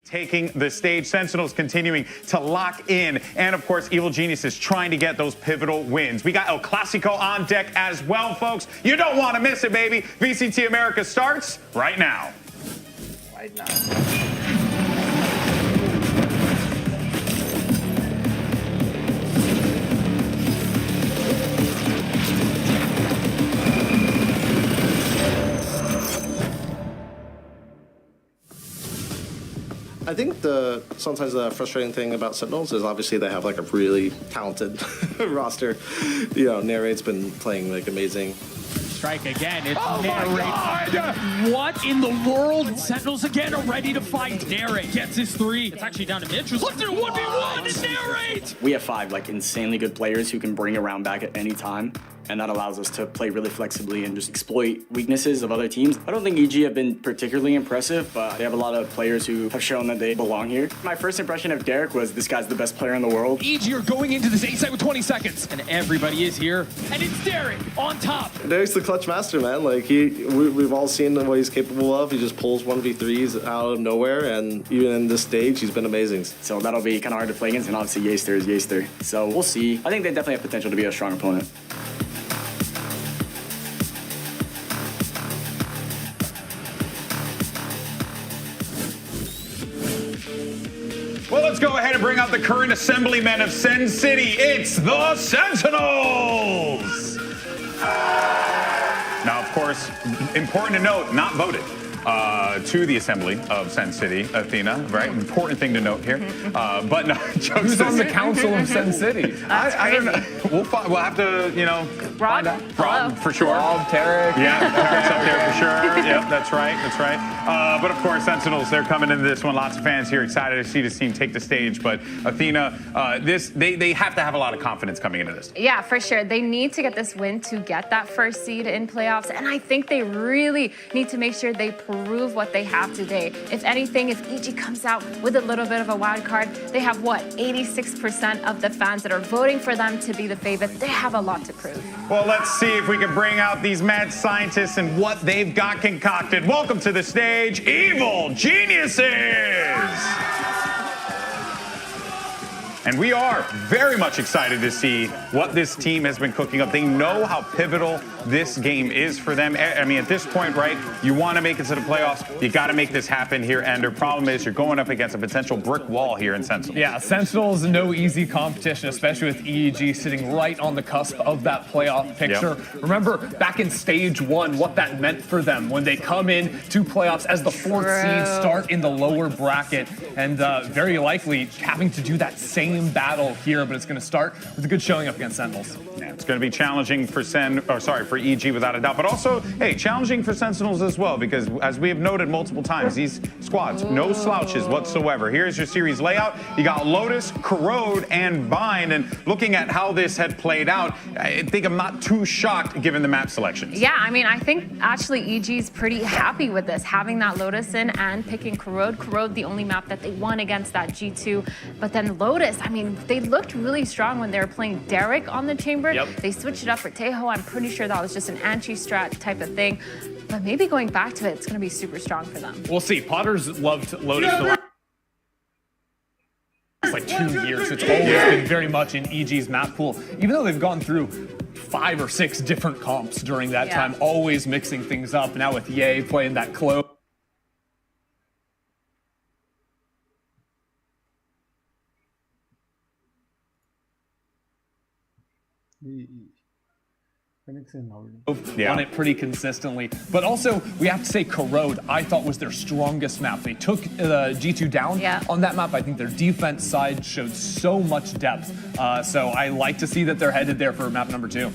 Taking the stage, Sentinels continuing to lock in, and of course, Evil Geniuses trying to get those pivotal wins. We got El Clasico on deck as well, folks. You don't want to miss it, baby. VCT America starts right now. Right now. I think sometimes the frustrating thing about Sentinels is obviously they have like a really talented roster. You know, Narrate's been playing like amazing. Strike again, it's Narrate. What in the world? Sentinels again are ready to fight. Narrate gets his 3. It's actually down to Mitch, who's left in 1v1, it's Narrate! We have 5 like insanely good players who can bring a round back at any time, and that allows us to play really flexibly and just exploit weaknesses of other teams. I don't think EG have been particularly impressive, but they have a lot of players who have shown that they belong here. My first impression of Derek was this guy's the best player in the world. EG are going into this A site with 20 seconds, and everybody is here, and it's Derek on top. Derek's the clutch master, man. Like we've all seen what he's capable of. He just pulls 1v3s out of nowhere, and even in this stage, he's been amazing. So that'll be kind of hard to play against, and obviously Yaster is Yaster. So we'll see. I think they definitely have potential to be a strong opponent. Well, let's go ahead and bring out the current assemblymen of SEN City. It's the Sentinels! Now, of course, important to note, not voted to the assembly of SEN City, Athena, right? Important thing to note here. But no, jokes Who's on the council of SEN City? I don't know. We'll have to, you know, Rob, Rob for sure. Rob, Tarek. Yeah, Tarek's up there for sure. Yep, that's right. That's right. But of course, Sentinels, they're coming into this one. Lots of fans here excited to see this team take the stage. But Athena, they have to have a lot of confidence coming into this. Yeah, for sure. They need to get this win to get that first seed in playoffs. And I think they really need to make sure they prove what they have today. If anything, if EG comes out with a little bit of a wild card, they have what, 86% of the fans that are voting for them to be the favorite. They have a lot to prove. Well, let's see if we can bring out these mad scientists and what they've got concocted. Welcome to the stage, Evil Geniuses! And we are very much excited to see what this team has been cooking up. They know how pivotal this game is for them. I mean, at this point, right, you want to make it to the playoffs, you got to make this happen here. And the problem is you're going up against a potential brick wall here in Sentinels. Yeah, Sentinels, no easy competition, especially with EEG sitting right on the cusp of that playoff picture. Yep. Remember back in stage 1, what that meant for them when they come in to playoffs as the 4th seed, start in the lower bracket, and very likely having to do that same battle here, but it's going to start with a good showing up against Sentinels. Yeah, it's going to be challenging for for EG without a doubt, but also, hey, challenging for Sentinels as well, because as we have noted multiple times, these squads, no slouches whatsoever. Here's your series layout. You got Lotus, Corrode, and Bind, and looking at how this had played out, I think I'm not too shocked given the map selections. Yeah, I mean, I think actually EG's pretty happy with this, having that Lotus in and picking Corrode. Corrode, the only map that they won against that G2, but then Lotus, I mean, they looked really strong when they were playing Derek on the chamber. Yep. They switched it up for Tejo. I'm pretty sure that was just an anti-strat type of thing. But maybe going back to it, it's going to be super strong for them. We'll see. Potter's loved Lotus the last like 2 years. It's always been very much in EG's map pool. Even though they've gone through 5 or 6 different comps during that time, always mixing things up. Now with Ye playing that close. On it pretty consistently, but also we have to say Corrode I thought was their strongest map. They took G2 down on that map. I think their defense side showed so much depth, so I like to see that they're headed there for map number 2.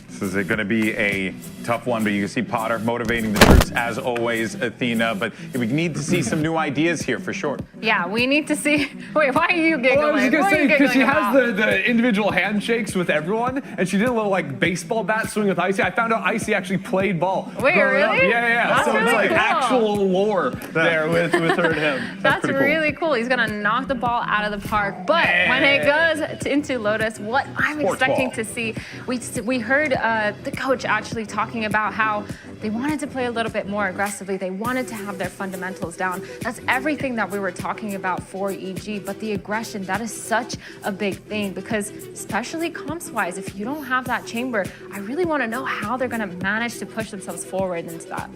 This is going to be a tough one, but you can see Potter motivating the troops as always, Athena, but we need to see some new ideas here for sure. Yeah, we need to see. Wait, why are you giggling? Well, I was going to say, because she has the individual handshakes with everyone, and she did a little like baseball bat swing with Icy. I found out Icy actually played ball. Wait, really? Yeah. That's so really it's like cool. actual lore there with her and him. That's really cool. He's going to knock the ball out of the park. But when it goes into Lotus, what I'm expecting to see, we heard the coach actually talking about how They wanted to play a little bit more aggressively. They wanted to have their fundamentals down. That's everything that we were talking about for EG, but the aggression, that is such a big thing because especially comps-wise, if you don't have that chamber, I really want to know how they're going to manage to push themselves forward into that.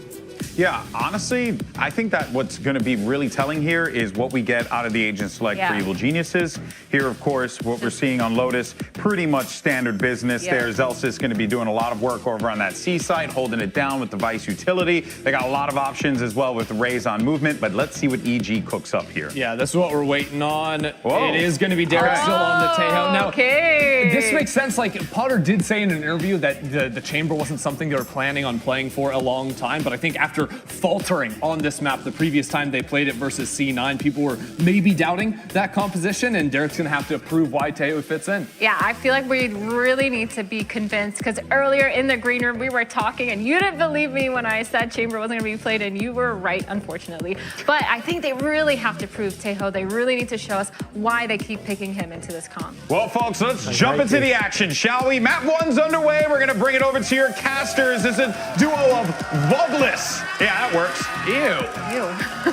Yeah, honestly, I think that what's going to be really telling here is what we get out of the agent select for Evil Geniuses. Here, of course, what we're seeing on Lotus, pretty much standard business there. Zelsis going to be doing a lot of work over on that C side, holding it down with the Vice utility. They got a lot of options as well with the Rays on movement, but let's see what EG cooks up here. Yeah, this is what we're waiting on. Whoa. It is going to be Derek still on the Tejo. Now, Okay. this makes sense. Like, Potter did say in an interview that the chamber wasn't something they were planning on playing for a long time, but I think after faltering on this map the previous time they played it versus C9, people were maybe doubting that composition, and Derek's going to have to prove why Tejo fits in. Yeah, I feel like we really need to be convinced because earlier in the green room we were talking and you didn't believe me when I said chamber wasn't going to be played, and you were right, unfortunately. But I think they really have to prove Tejo. They really need to show us why they keep picking him into this comp. Well, folks, let's jump into the action, shall we? Map 1's underway. We're going to bring it over to your casters. It's a duo of Voglis. Yeah, that works. Ew.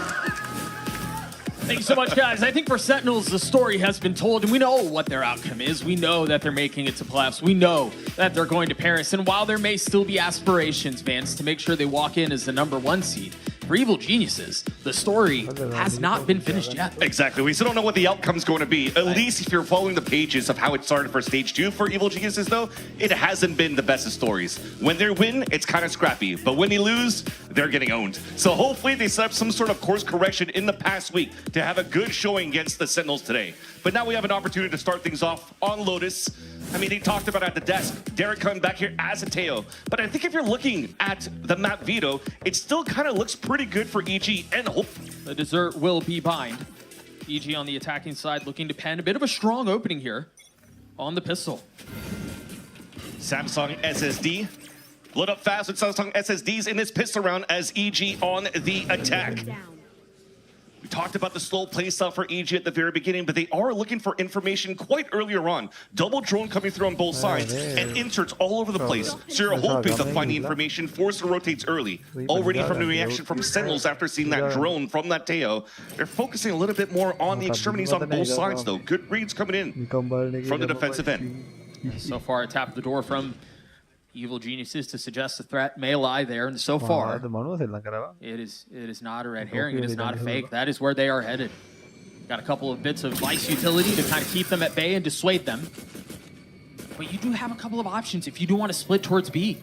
Thank you so much, guys. I think for Sentinels, the story has been told, and we know what their outcome is. We know that they're making it to playoffs. We know that they're going to Paris. And while there may still be aspirations, Vance, to make sure they walk in as the #1 seed, for Evil Geniuses, the story has not been finished yet. Exactly. We still don't know what the outcome's going to be. At least if you're following the pages of how it started for Stage 2 for Evil Geniuses, though, it hasn't been the best of stories. When they win, it's kind of scrappy. But when they lose, they're getting owned. So hopefully they set up some sort of course correction in the past week to have a good showing against the Sentinels today. But now we have an opportunity to start things off on Lotus. I mean, they talked about at the desk, Derek coming back here as a Tejo. But I think if you're looking at the map Vito, it still kind of looks pretty good for EG and Hope. The dessert will be bind. EG on the attacking side looking to pen a bit of a strong opening here on the pistol. Samsung SSD. Load up fast with Samsung SSDs in this pistol round as EG on the attack. We talked about the slow playstyle for EG at the very beginning, but they are looking for information quite earlier on. Double drone coming through on both sides and inserts all over the place. So you're hoping to find the information, force the rotates early. Already from the reaction from Sentinels after seeing that drone from that Tejo. They're focusing a little bit more on the extremities on both sides though. Good reads coming in from the defensive end. So far, a tap at the door from Evil Geniuses to suggest a threat may lie there, and so far, it is not a red herring, it is not a fake. That is where they are headed. Got a couple of bits of Vice utility to kind of keep them at bay and dissuade them. But you do have a couple of options if you do want to split towards B.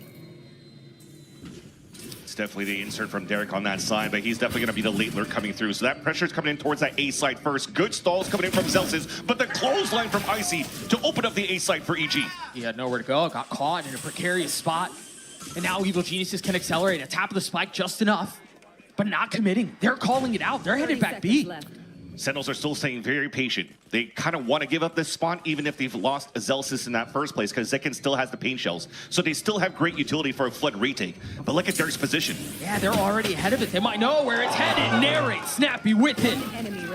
It's definitely the insert from Derek on that side, but he's definitely going to be the late lurk coming through. So that pressure's coming in towards that A side first. Good stalls coming in from Zelsis, but the clothesline from Icy to open up the A side for EG. He had nowhere to go, got caught in a precarious spot. And now Evil Geniuses can accelerate. A tap of the spike just enough, but not committing. They're calling it out. They're headed back B. Sentinels are still staying very patient. They kind of want to give up this spot even if they've lost Zelsis in that first place because Zekin still has the pain shells. So they still have great utility for a flood retake. But look at Derek's position. Yeah, they're already ahead of it. They might know where it's headed. Narrate, snappy with it.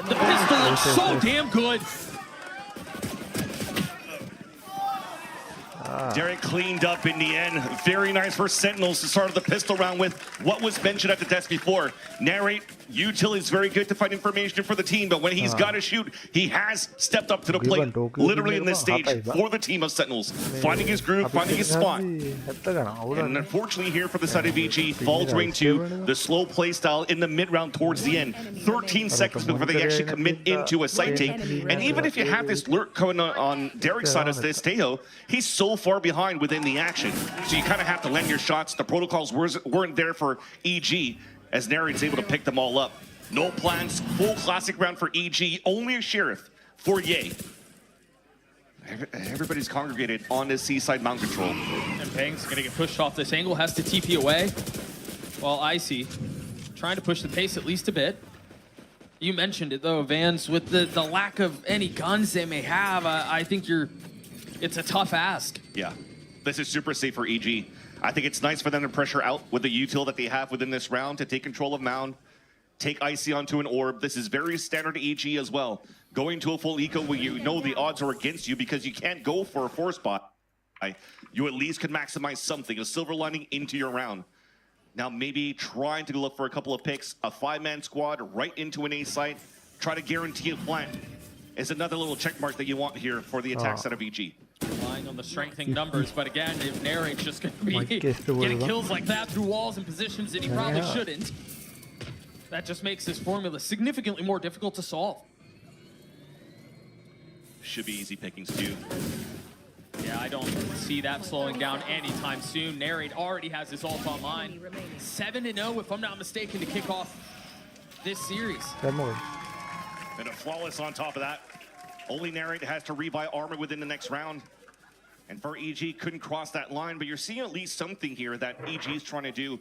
The pistol looks so damn good. Derek cleaned up in the end. Very nice for Sentinels to start the pistol round with what was mentioned at the desk before. Narrate, utility is very good to find information for the team, but when he's got to shoot, he has stepped up to the plate, literally in this stage for the team of Sentinels. Finding his groove, finding his spot. And unfortunately here for the side of EG, faltering to the slow play style in the mid-round towards the end. 13 seconds before they actually commit into a side take. And even if you have this lurk coming on Derek's side of this Tejo, he's so far behind within the action. So you kind of have to land your shots. The protocols weren't there for EG as Narrate's able to pick them all up. No plans, full classic round for EG, only a sheriff for Ye. Everybody's congregated on this seaside mount control. And Peng's gonna get pushed off this angle, has to TP away. While Icy trying to push the pace at least a bit. You mentioned it though, Vans, with the lack of any guns they may have, I think it's a tough ask. Yeah, this is super safe for EG. I think it's nice for them to pressure out with the util that they have within this round to take control of Mound, take Icy onto an orb. This is very standard EG as well. Going to a full eco where you know the odds are against you because you can't go for a 4 spot. You at least can maximize something, a silver lining into your round. Now maybe trying to look for a couple of picks, a 5-man squad right into an A site, try to guarantee a plant is another little check mark that you want here for the attack side of EG. Relying on the strengthening numbers, but again, if Narrate's just going to be getting kills like that through walls and positions that he probably shouldn't, that just makes this formula significantly more difficult to solve. Should be easy pickings too. Yeah, I don't see that slowing down anytime soon. Narrate already has his ult online. 7-0, if I'm not mistaken, to kick off this series. And a flawless on top of that. Only Narrate has to rebuy armor within the next round. And for EG, couldn't cross that line, but you're seeing at least something here that EG is trying to do.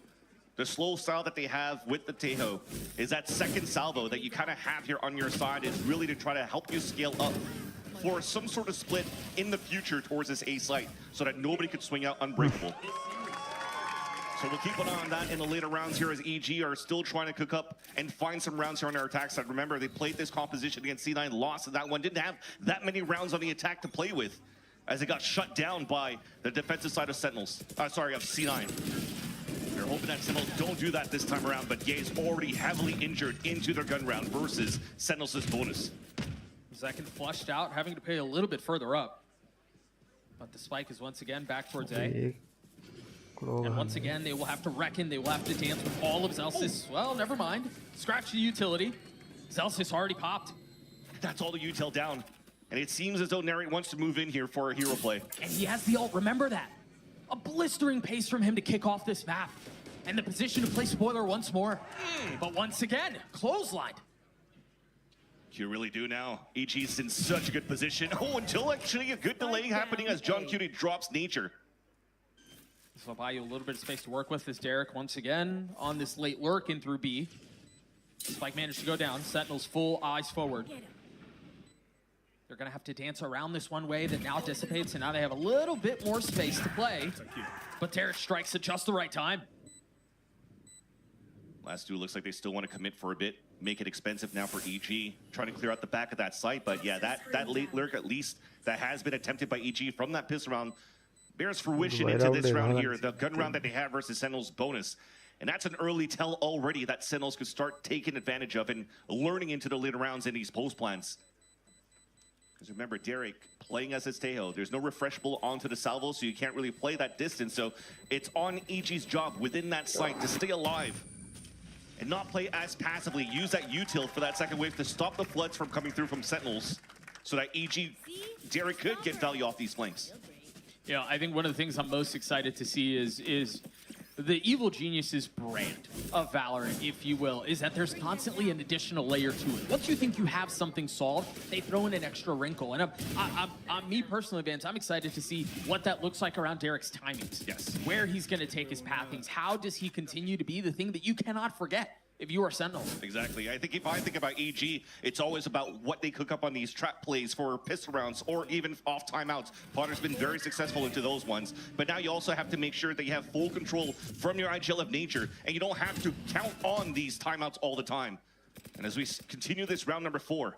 The slow style that they have with the Tejo is that second salvo that you kind of have here on your side is really to try to help you scale up for some sort of split in the future towards this A site so that nobody could swing out unbreakable. So we'll keep an eye on that in the later rounds here as EG are still trying to cook up and find some rounds here on their attack side. Remember, they played this composition against C9, lost that one, didn't have that many rounds on the attack to play with as it got shut down by the defensive side of Sentinels. Of C9. They're hoping that Sentinels don't do that this time around, but Ye's already heavily injured into their gun round versus Sentinels' bonus. Second flushed out, having to pay a little bit further up. But the spike is once again back towards A. And once again, they will have to reckon, they will have to dance with all of Zelsis. Well, never mind. Scratch the utility. Zelsis already popped. That's all the util down. And it seems as though Narrate wants to move in here for a hero play. And he has the ult, remember that. A blistering pace from him to kick off this map. And the position to play spoiler once more. But once again, clotheslined. You really do now. EG's in such a good position. Oh, until actually a good delay happening as John Cutie drops nature. This will buy you a little bit of space to work with as Derek once again on this late lurk in through B. Spike managed to go down. Sentinels full eyes forward. They're going to have to dance around this one way that now dissipates, and now they have a little bit more space to play. But Derek strikes at just the right time. Last two looks like they still want to commit for a bit, make it expensive now for EG, trying to clear out the back of that site. But yeah, that late lurk at least that has been attempted by EG from that pistol round bears fruition into this round here, the gun round that they have versus Sentinels bonus. And that's an early tell already that Sentinels could start taking advantage of and learning into the later rounds in these post plans. Because remember, Derek playing as his Tejo, there's no refreshable onto the salvo, so you can't really play that distance. So it's on EG's job within that site to stay alive and not play as passively. Use that util for that second wave to stop the floods from coming through from Sentinels so that EG, Derek could get value off these flanks. Yeah, I think one of the things I'm most excited to see is the Evil Geniuses brand of Valorant, if you will, is that there's constantly an additional layer to it. Once you think you have something solved, they throw in an extra wrinkle. And I'm me personally, Vance, I'm excited to see what that looks like around Derek's timings. Yes. Where he's going to take his pathings. How does he continue to be the thing that you cannot forget if you are Sentinels? Exactly. I think if I think about EG, it's always about what they cook up on these trap plays for pistol rounds or even off timeouts. Potter's been very successful into those ones. But now you also have to make sure that you have full control from your IGL of nature, and you don't have to count on these timeouts all the time. And as we continue this round number 4,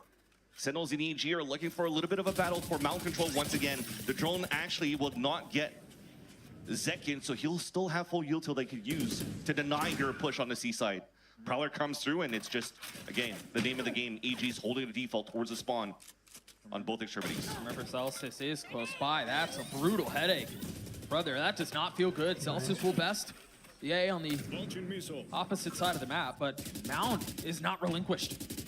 Sentinels and EG are looking for a little bit of a battle for mount control once again. The drone actually will not get Zekin, so he'll still have full util they could use to deny your push on the C side. Prowler comes through, and it's just, again, the name of the game. EG's holding the default towards the spawn on both extremities. Remember, Celsius is close by. That's a brutal headache. Brother, that does not feel good. Celsius will best the A on the opposite side of the map, but Mound is not relinquished.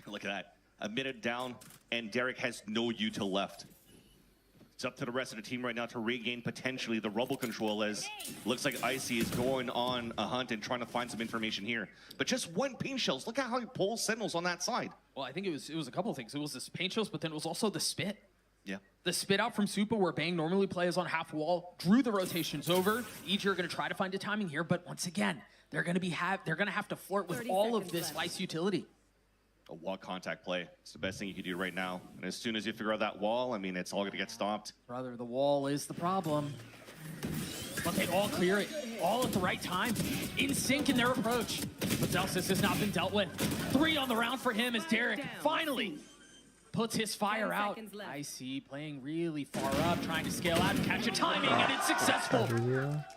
Look at that. A minute down, and Derek has no util left. It's up to the rest of the team right now to regain potentially the rubble control, as looks like Icy is going on a hunt and trying to find some information here. But just one paint shells. Look at how he pulls Sentinels on that side. Well, I think it was a couple of things. It was the paint shells, but then it was also the spit. Yeah. The spit out from Supa, where Bang normally plays on half wall, drew the rotations over. EG are going to try to find a timing here, but once again, they're going to have to flirt with all of this Vice utility. A wall contact play. It's the best thing you can do right now. And as soon as you figure out that wall, I mean, it's all going to get stopped. Brother, the wall is the problem. But they all clear it, all at the right time, in sync in their approach. But Zelsis has not been dealt with. 3 on the round for him as Derek finally puts his fire out. Icy playing really far up, trying to scale out and catch a timing, and it's successful.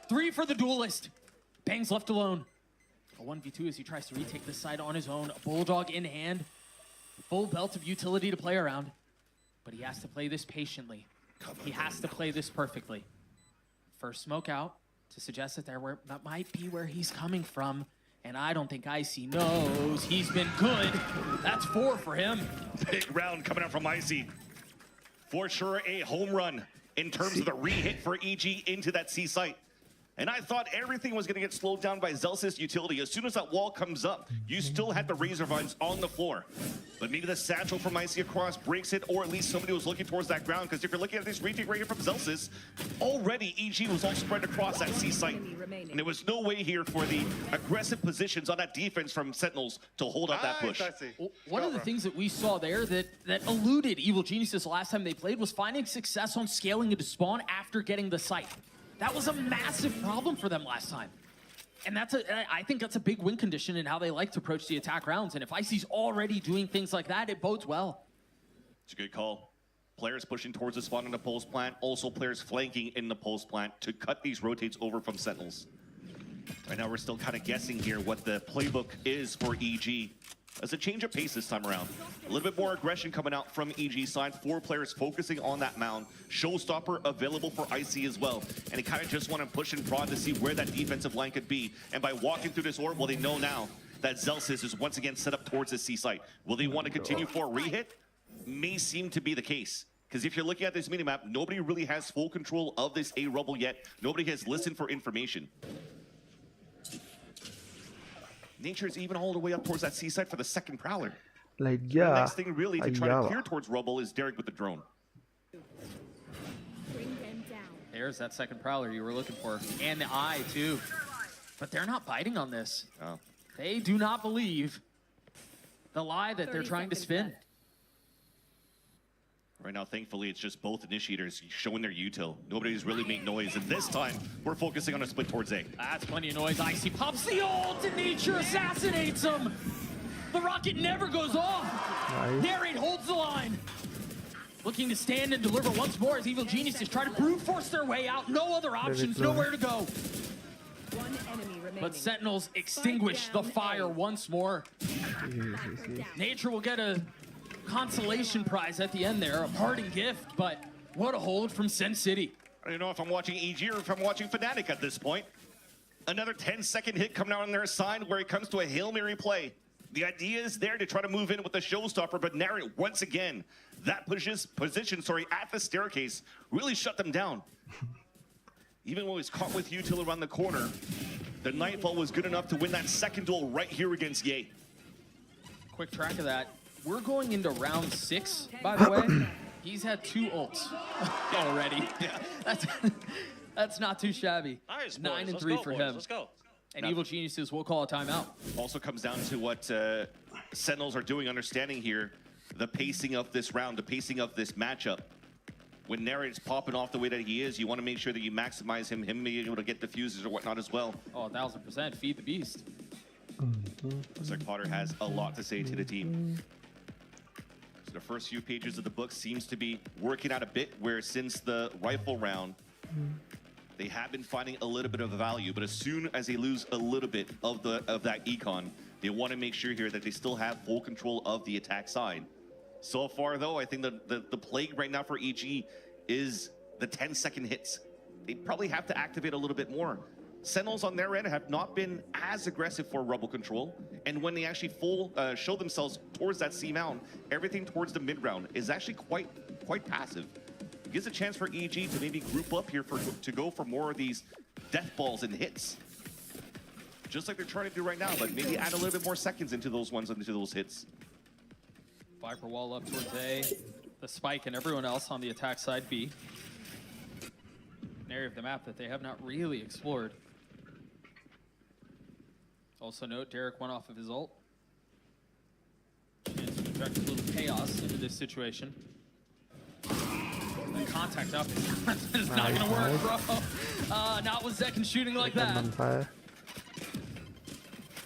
3 for the duelist. Bang's left alone. A 1v2 as he tries to retake this side on his own. A Bulldog in hand. Full belt of utility to play around. But he has to play this patiently. He has to play this perfectly. First smoke out to suggest that that might be where he's coming from. And I don't think Icy knows. He's been good. That's 4 for him. Big round coming out from Icy. For sure, a home run in terms of the re-hit for EG into that C site. And I thought everything was going to get slowed down by Zelsis utility. As soon as that wall comes up, you still had the Razor Vines on the floor. But maybe the satchel from Icy across breaks it, or at least somebody was looking towards that ground. Because if you're looking at this retake right here from Zelsis, already EG was all spread across that C site. And there was no way here for the aggressive positions on that defense from Sentinels to hold up that push. One of the things that we saw there that eluded Evil Geniuses last time they played was finding success on scaling into spawn after getting the site. That was a massive problem for them last time. And I think that's a big win condition in how they like to approach the attack rounds. And if Icy's already doing things like that, it bodes well. It's a good call. Players pushing towards the spawn in the pulse plant. Also players flanking in the pulse plant to cut these rotates over from Sentinels. Right now we're still kind of guessing here what the playbook is for EG. As a change of pace this time around. A little bit more aggression coming out from EG side. 4 players focusing on that mound. Showstopper available for Icy as well. And they kind of just want to push and prod to see where that defensive line could be. And by walking through this orb, well, they know now that Zelsis is once again set up towards the C site. Will they want to continue for a re-hit? May seem to be the case. Because if you're looking at this minimap, nobody really has full control of this A rubble yet. Nobody has listened for information. Nature's even all the way up towards that C site for the second Prowler. Like, The next thing really to try to clear towards rubble is Derek with the drone. There's that second Prowler you were looking for. And the eye, too. But they're not biting on this. Oh. They do not believe the lie that they're trying to spin. Right now, thankfully, it's just both initiators showing their util. Nobody's really making noise, and this time, we're focusing on a split towards A. That's plenty of noise. Icy pops the ult, and Nature assassinates him. The rocket never goes off. Nice. Narrate holds the line. Looking to stand and deliver once more as Evil Geniuses try to brute force their way out. No other options, nowhere to go. One enemy remaining. But Sentinels extinguish the fire once more. Nature will get a consolation prize at the end there, a parting gift, but what a hold from Sen City. I don't know if I'm watching EG or if I'm watching Fnatic at this point. Another 10-second hit coming out on their side where it comes to a Hail Mary play. The idea is there to try to move in with the showstopper, but Narrate once again, that position at the staircase really shut them down. Even when he was caught with util around the corner, the Nightfall was good enough to win that second duel right here against Ye. Quick track of that. We're going into round 6, by the way. He's had 2 ults already. Yeah. That's not too shabby. Nice, 9 and Let's 3 go, for boys. him. Let's go. And Evil Geniuses will call a timeout. Also comes down to what Sentinels are doing, understanding here the pacing of this round, the pacing of this matchup. When Narrate's popping off the way that he is, you want to make sure that you maximize him being able to get diffuses or whatnot as well. Oh, 1000%. Feed the beast. Looks like Potter has a lot to say to the team. So the first few pages of the book seems to be working out a bit, where since the rifle round, they have been finding a little bit of value, but as soon as they lose a little bit of that econ, they want to make sure here that they still have full control of the attack side. So far, though, I think the plague right now for EG is the 10-second hits. They probably have to activate a little bit more. Sentinels on their end have not been as aggressive for rubble control, and when they actually show themselves towards that C mount, everything towards the mid round is actually quite passive. It gives a chance for EG to maybe group up here to go for more of these death balls and hits. Just like they're trying to do right now, but maybe add a little bit more seconds into those hits. Viper wall up towards A. The Spike and everyone else on the attack side B. An area of the map that they have not really explored. Also note, Derek went off of his ult. Chance to inject a little chaos into this situation. And contact up. It's not gonna work, bro. Not with Zekin shooting like that.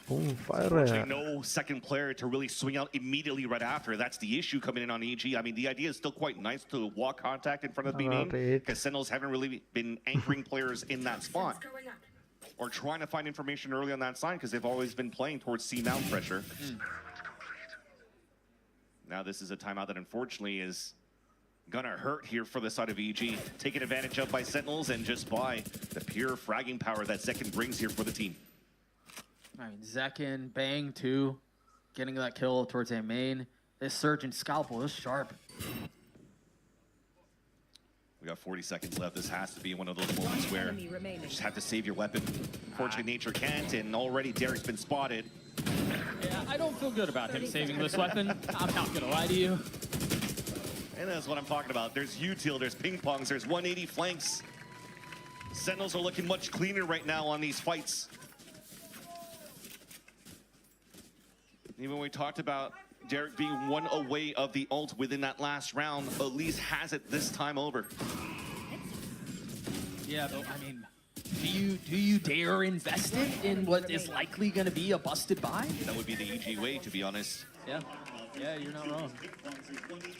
Unfortunately, no second player to really swing out immediately right after. That's the issue coming in on EG. I mean, the idea is still quite nice to walk contact in front of the B main, because Sentinels haven't really been anchoring players in that spot. or trying to find information early on that side because they've always been playing towards C mount pressure. Now this is a timeout that unfortunately is gonna hurt here for the side of EG. Taken advantage of by Sentinels and just by the pure fragging power that Zekin brings here for the team. I mean, Zekin, Bang, too. Getting that kill towards A main. This Surge and Scalpel is sharp. We got 40 seconds left. This has to be one of those moments where you just have to save your weapon. Unfortunately, Nature can't, and already Derek's been spotted. Yeah, I don't feel good about him saving this weapon. I'm not gonna lie to you. And that's what I'm talking about. There's util, there's ping pongs, there's 180 flanks. Sentinels are looking much cleaner right now on these fights. Even when we talked about Derek being one away of the ult within that last round, Elise has it this time over. Yeah, though, I mean, do you dare invest it in what is likely going to be a busted buy? That would be the EG way, to be honest. Yeah, you're not wrong.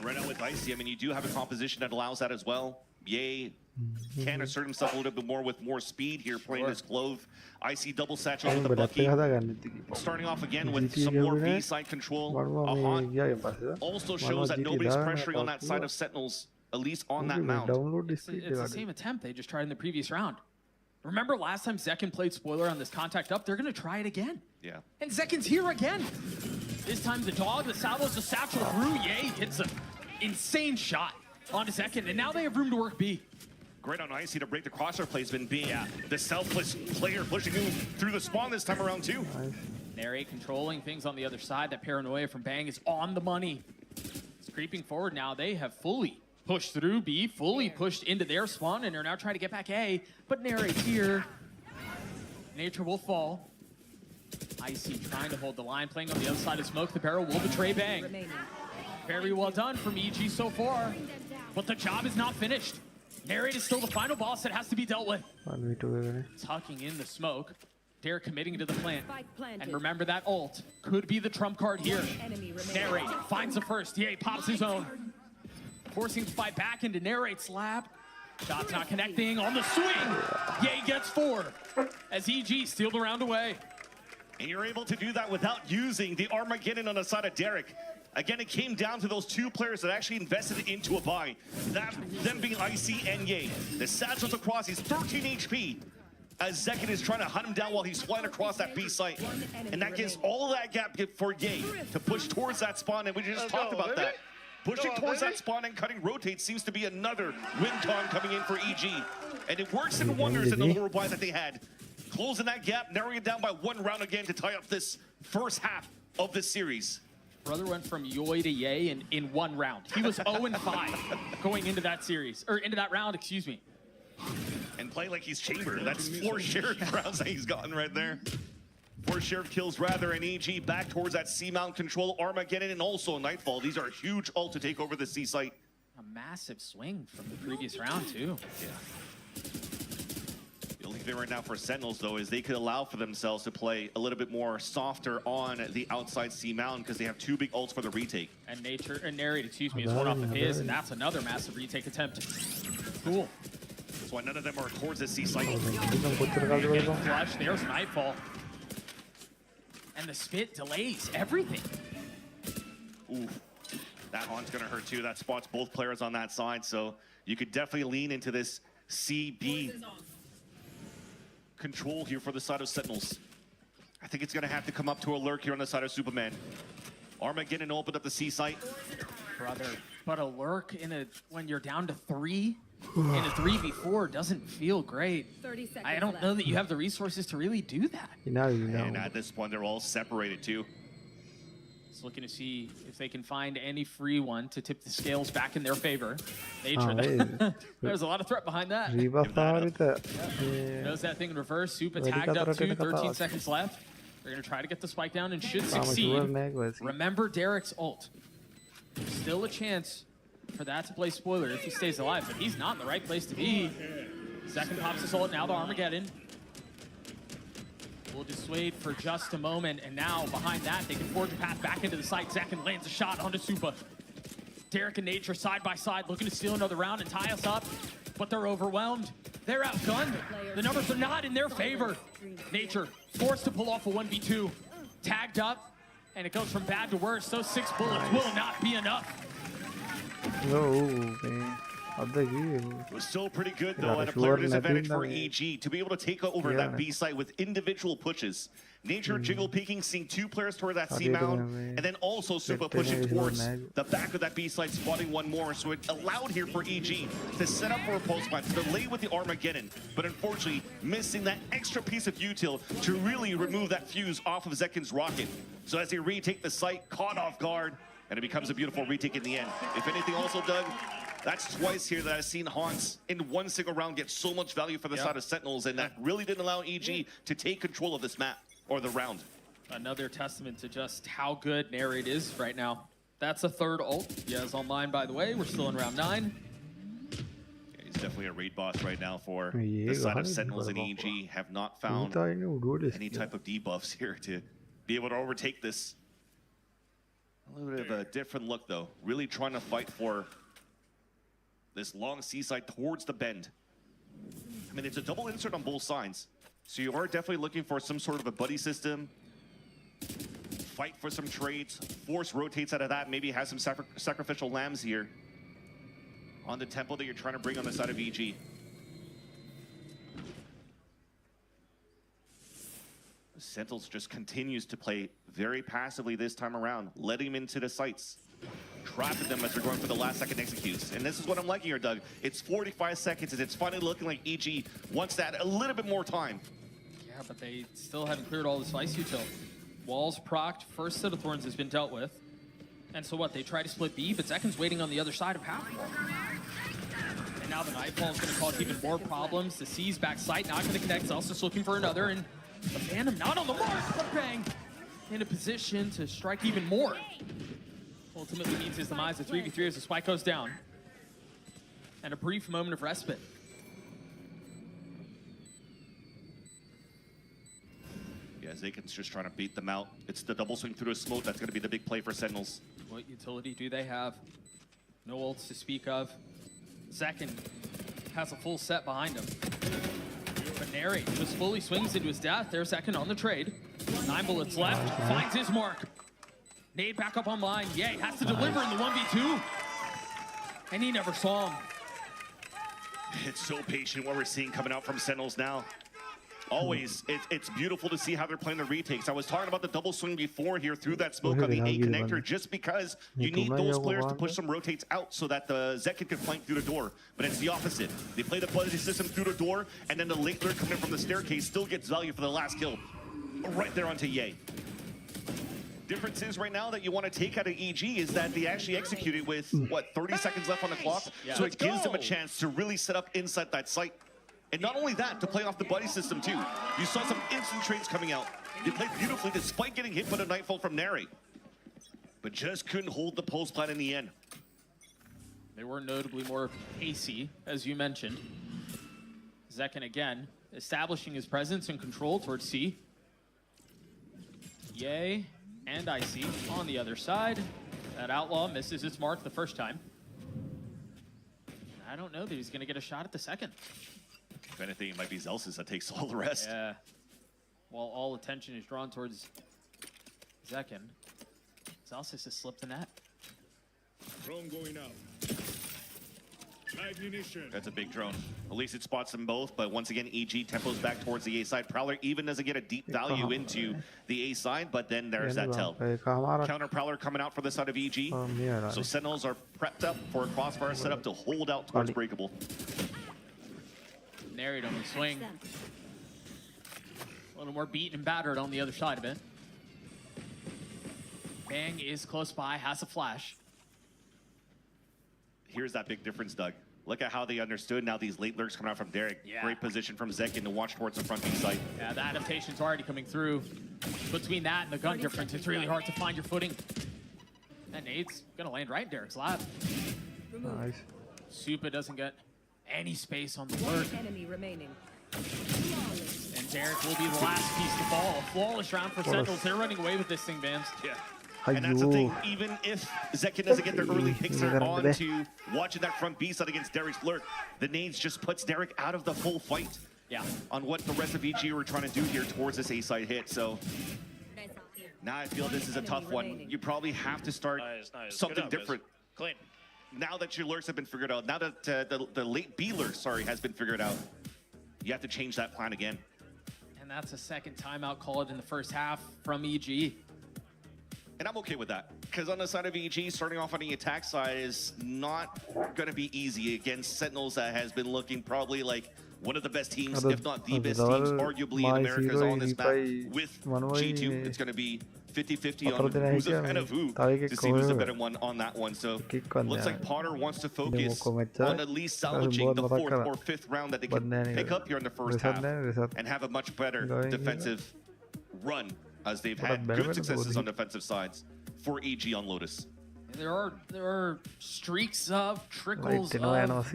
Right now with Icy, I mean, you do have a composition that allows that as well. Ye can assert himself a little bit more with more speed here, playing his Clove. Icy double satchel with the Bucky. Starting off again with some more B-side control. Ahant also shows that nobody's pressuring on that side of Sentinels, at least on that mount. It's the same attempt they just tried in the previous round. Remember last time Zekin played Spoiler on this contact up? They're going to try it again. Yeah. And Zekin's here again. This time the dog, the salvos, the satchel through. Ye hits an insane shot onto Zekin, and now they have room to work B. Great on Icy to break the crosshair placement, being the selfless player pushing through the spawn this time around too. Narrate controlling things on the other side. That paranoia from Bang is on the money. It's creeping forward now. They have fully pushed through B, fully pushed into their spawn, and are now trying to get back A. But Narrate's here. Nature will fall. Icy trying to hold the line, playing on the other side of smoke. The barrel will betray Bang. Very well done from EG so far, but the job is not finished. Narrate is still the final boss that has to be dealt with. Tucking in the smoke. Derek committing to the plant. And remember that ult could be the trump card here. Narrate finds the first. Ye pops his own. Forcing the fight back into Narrate's lab. Shot's not connecting on the swing. Ye gets 4 as EG steal the round away. And you're able to do that without using the Armageddon on the side of Derek. Again, it came down to those two players that actually invested into a buy. Them being Icy and Ye. The satchel's across, he's 13 HP. As Zekin is trying to hunt him down while he's flying across that B site. And that gives all that gap for Ye to push towards that spawn, and we just talked about that. Pushing towards that spawn and cutting rotate seems to be another win con coming in for EG. And it works in wonders in the little buy that they had. Closing that gap, narrowing it down by 1 round again to tie up this first half of this series. Brother went from Yoi to Ye in 1 round. He was 0-5 going into that series, or into that round, excuse me. And play like he's Chamber. That's 4 sheriff rounds that he's gotten right there. 4 sheriff kills rather, and EG back towards that C-mount control, Armageddon, and also Nightfall. These are huge ult to take over the C site. A massive swing from the previous round, too. Yeah. The only thing right now for Sentinels, though, is they could allow for themselves to play a little bit more softer on the outside C-mount because they have 2 big ults for the retake. And Narrate, excuse me, is one off of his, and that's another massive retake attempt. Cool. So none of them are towards the C site. Flush, there's Nightfall. And the spit delays everything. Ooh, that haunt's gonna hurt too. That spots both players on that side, so you could definitely lean into this CB control here for the side of Sentinels. I think it's gonna have to come up to a lurk here on the side of Superman. Armageddon opened up the C site. Brother, but a lurk when you're down to 3 in a 3v4 doesn't feel great. 30 seconds I don't know that you have the resources to really do that. And at this point, they're all separated too. Just looking to see if they can find any free one to tip the scales back in their favor. Nature, there's a lot of threat behind that. Knows that thing in reverse. Super tagged up too, 13 seconds left. They're going to try to get the spike down and should succeed. Remember Derek's ult. There's still a chance for that to play Spoiler if he stays alive, but he's not in the right place to be. Second pops his ult, now the Armageddon. Will dissuade for just a moment, and now behind that, they can forge a path back into the site. Zekin lands a shot onto Supa. Derek and Nature side by side, looking to steal another round and tie us up, but they're overwhelmed. They're outgunned. The numbers are not in their favor. Nature forced to pull off a 1v2. Tagged up, and it goes from bad to worse. Those 6 bullets will not be enough. It was still pretty good, though, at a player disadvantage for EG to be able to take over that B site with individual pushes. Nature jiggle peeking, seeing 2 players toward that C mound, and then also Super pushing towards the back of that B site, spotting 1 more. So it allowed here for EG to set up for a pulse plant, to delay with the Armageddon, but unfortunately missing that extra piece of util to really remove that fuse off of Zekin's rocket. So as they retake the site, caught off guard, and it becomes a beautiful retake in the end. If anything also, Doug, that's twice here that I've seen Hans in 1 single round get so much value for the side of Sentinels, and that really didn't allow EG to take control of this map, or the round. Another testament to just how good Narrate is right now. That's a 3rd ult. Yeah, online, by the way. We're still in round 9. Yeah, he's definitely a raid boss right now for the side of Sentinels, and EG have not found any type of debuffs here to be able to overtake this. A little bit of a different look, though. Really trying to fight for this long seaside towards the bend. I mean, it's a double insert on both sides. So you are definitely looking for some sort of a buddy system. Fight for some trades. Force rotates out of that. Maybe has some sacrificial lambs here on the tempo that you're trying to bring on the side of EG. Sentinels just continues to play very passively this time around, letting him into the sites, trapping them as they're going for the last second executes. And this is what I'm liking here, Doug. It's 45 seconds, and it's finally looking like EG wants that a little bit more time. Yeah, but they still haven't cleared all the spice util. Walls procced, first set of thorns has been dealt with. And so what, they try to split B, but Zekin's waiting on the other side of Pathwall. And now the Nightfall is going to cause even more problems. The C's back sight, not going to connect. Zelsis looking for another, and the Phantom not on the mark, but Bang in a position to strike even more. Ultimately means his demise. The 3v3 as the spike goes down. And a brief moment of respite. Yeah, Zekin's just trying to beat them out. It's the double swing through a smoke. That's going to be the big play for Sentinels. What utility do they have? No ults to speak of. Zekin has a full set behind him. But Narrate just fully swings into his death. There's Zekin on the trade. 9 bullets left. Finds his mark. Nade back up online. Yay, has to deliver in the 1v2. And he never saw him. It's so patient what we're seeing coming out from Sentinels now. Always, it's beautiful to see how they're playing the retakes. I was talking about the double swing before here through that smoke on the A connector, just because you need those players to push some rotates out so that the Zekin can flank through the door. But it's the opposite. They play the buddy system through the door, and then the late lurk coming from the staircase still gets value for the last kill. Right there onto Ye. Difference is right now that you want to take out of EG is that they actually executed with, what, 30 seconds left on the clock? Yeah. So it gives them a chance to really set up inside that site. And not only that, to play off the buddy system too. You saw some instant trades coming out. They played beautifully despite getting hit by the Nightfall from Narrate. But just couldn't hold the pulse plan in the end. They were notably more pacey, as you mentioned. Zekin again, establishing his presence and control towards C. Ye and IC on the other side. That Outlaw misses its mark the first time. I don't know that he's going to get a shot at the second. If anything, it might be Zelsis that takes all the rest. Yeah. While all attention is drawn towards Zekin, Zelsis has slipped the net. Drone going out. Live munition. That's a big drone. At least it spots them both, but once again, EG tempos back towards the A side. Prowler even doesn't get a deep value into the A side, but then there's that tell. Counter Prowler coming out for the side of EG. So Sentinels are prepped up for a crossfire setup to hold out towards Breakable. Narrate on the swing. A little more beaten and battered on the other side of it. Bang is close by, has a flash. Here's that big difference, Doug. Look at how they understood now these late lurks coming out from Derek. Yeah. Great position from Zekin to watch towards the front B site. Yeah, the adaptation's already coming through. Between that and the gun difference, it's really hard to find your footing. That nade's gonna land right in Derek's lap. Nice. Supa doesn't get any space on the lurk. Enemy remaining. And Derek will be the last piece to fall. A flawless round for Sentinels. They're running away with this thing, Vans. Yeah. And that's the thing, even if Zekin doesn't get the early picks there on to watching that front B side against Derek's Blurt, the nades just puts Derek out of the full fight on what the rest of EG were trying to do here towards this A-side hit. So now I feel this is a tough one. You probably have to start something different. Clean. Now that your lurks have been figured out, now that the late B lurk, has been figured out, you have to change that plan again. And that's a second timeout called in the first half from EG. And I'm okay with that, because on the side of EG, starting off on the attack side is not going to be easy against Sentinels that has been looking probably like one of the best teams, if not the best teams, arguably in America on this map. With G2, it's going to be 50-50 on who's a fan of who to see who's the better one on that one. So looks like Potter wants to focus on at least salvaging the 4th or 5th round that they can pick up here in the first half and have a much better defensive run, as they've had good successes on defensive sides for EG on Lotus. There are streaks of trickles of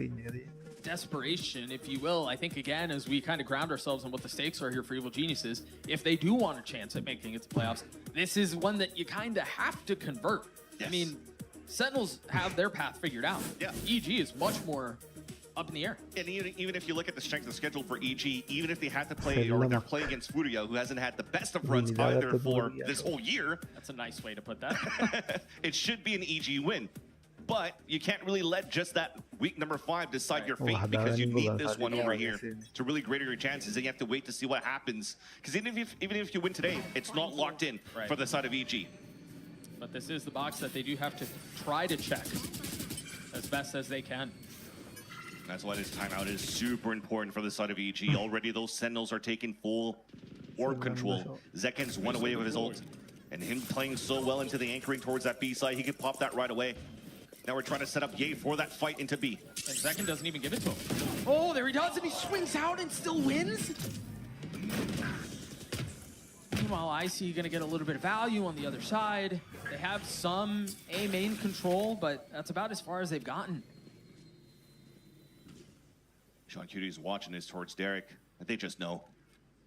desperation, if you will. I think, again, as we kind of ground ourselves on what the stakes are here for Evil Geniuses, if they do want a chance at making it to playoffs, this is one that you kind of have to convert. Yes. I mean, Sentinels have their path figured out. Yeah. EG is much more up in the air. And even if you look at the strength of schedule for EG, even if they had to play, or they're playing against Furia, who hasn't had the best of runs either for this whole year. That's a nice way to put that. It should be an EG win. But you can't really let just that week number 5 decide your fate, because you need this one over here to really greater your chances, and you have to wait to see what happens. Because even if you win today, it's not locked in for the side of EG. But this is the box that they do have to try to check as best as they can. That's why this timeout is super important for the side of EG. Already those Sentinels are taking full orb control. Zekin's one away with his ult. And him playing so well into the anchoring towards that B side, he could pop that right away. Now we're trying to set up Ye for that fight into B. And Zekin doesn't even give it to him. Oh, there he does, and he swings out and still wins. Meanwhile, Icy gonna get a little bit of value on the other side. They have some A main control, but that's about as far as they've gotten. Sean Cutie's watching this towards Derek. They just know.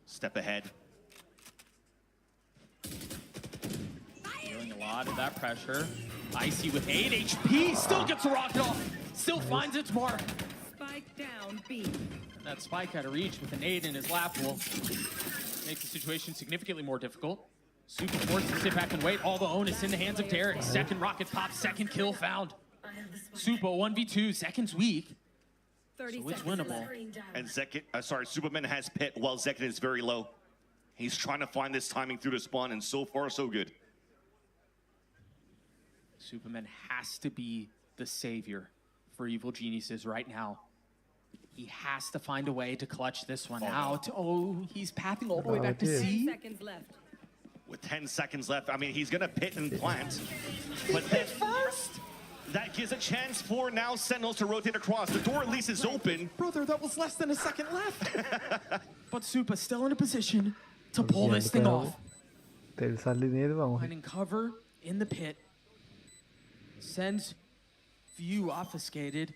Step ahead. Feeling a lot of that pressure. Icy with 8 HP, still gets a rocket off, still finds its mark. Spike down B. And that spike out of reach with a nade in his lap will make the situation significantly more difficult. Super forced to sit back and wait. All the onus in the hands of Derek. Second rocket pop, second kill found. Super 1v2, Zekin's weak. 30 so it's seconds. winnable. And Zekin, Superman has pit while Zekin is very low. He's trying to find this timing through the spawn, and so far, so good. Superman has to be the savior for Evil Geniuses right now. He has to find a way to clutch this one out. Oh, he's pathing all the way back to 10 C. seconds left. With 10 seconds left, I mean, he's going to pit and plant. But then first, that gives a chance for now Sentinels to rotate across. The door at least is open. Brother, that was less than a second left. But Supa's still in a position to pull this thing off. Finding cover in the pit. Sends view obfuscated.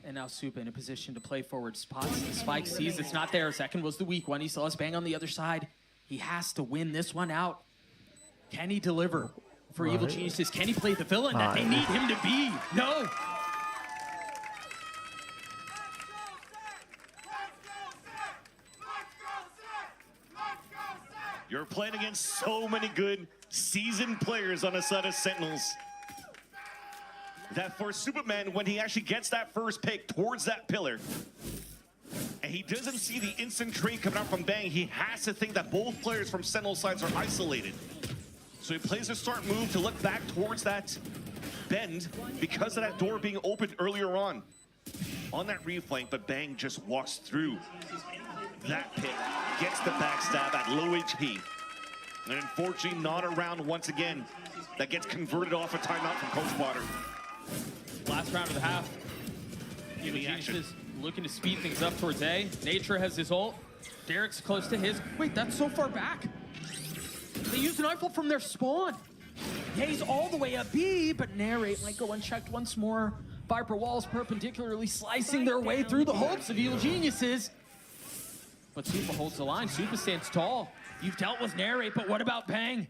And now Supa in a position to play forward spots. The spike sees it's not there. Second was the weak one. He saw us bang on the other side. He has to win this one out. Can he deliver for Evil Geniuses? Can he play the villain that they need him to be? No. You're playing against so many good seasoned players on the side of Sentinels. That for Superman, when he actually gets that first pick towards that pillar, and he doesn't see the instant trade coming out from Bang, he has to think that both players from Sentinel sides are isolated. So he plays a start move to look back towards that bend because of that door being opened earlier on that reflank, but Bang just walks through that pit, gets the backstab at low HP. And unfortunately not a round once again that gets converted off a timeout from Coach Potter. Last round of the half. Evil Geniuses looking to speed things up towards A. Nature has his ult. Derek's close to his. Wait, that's so far back. They used an rifle from their spawn. Ye's all the way up B, but Narrate might go unchecked once more. Viper walls perpendicularly slicing their way through the hopes of Evil Geniuses. But Supa holds the line. Supa stands tall. You've dealt with Narrate, but what about Bang?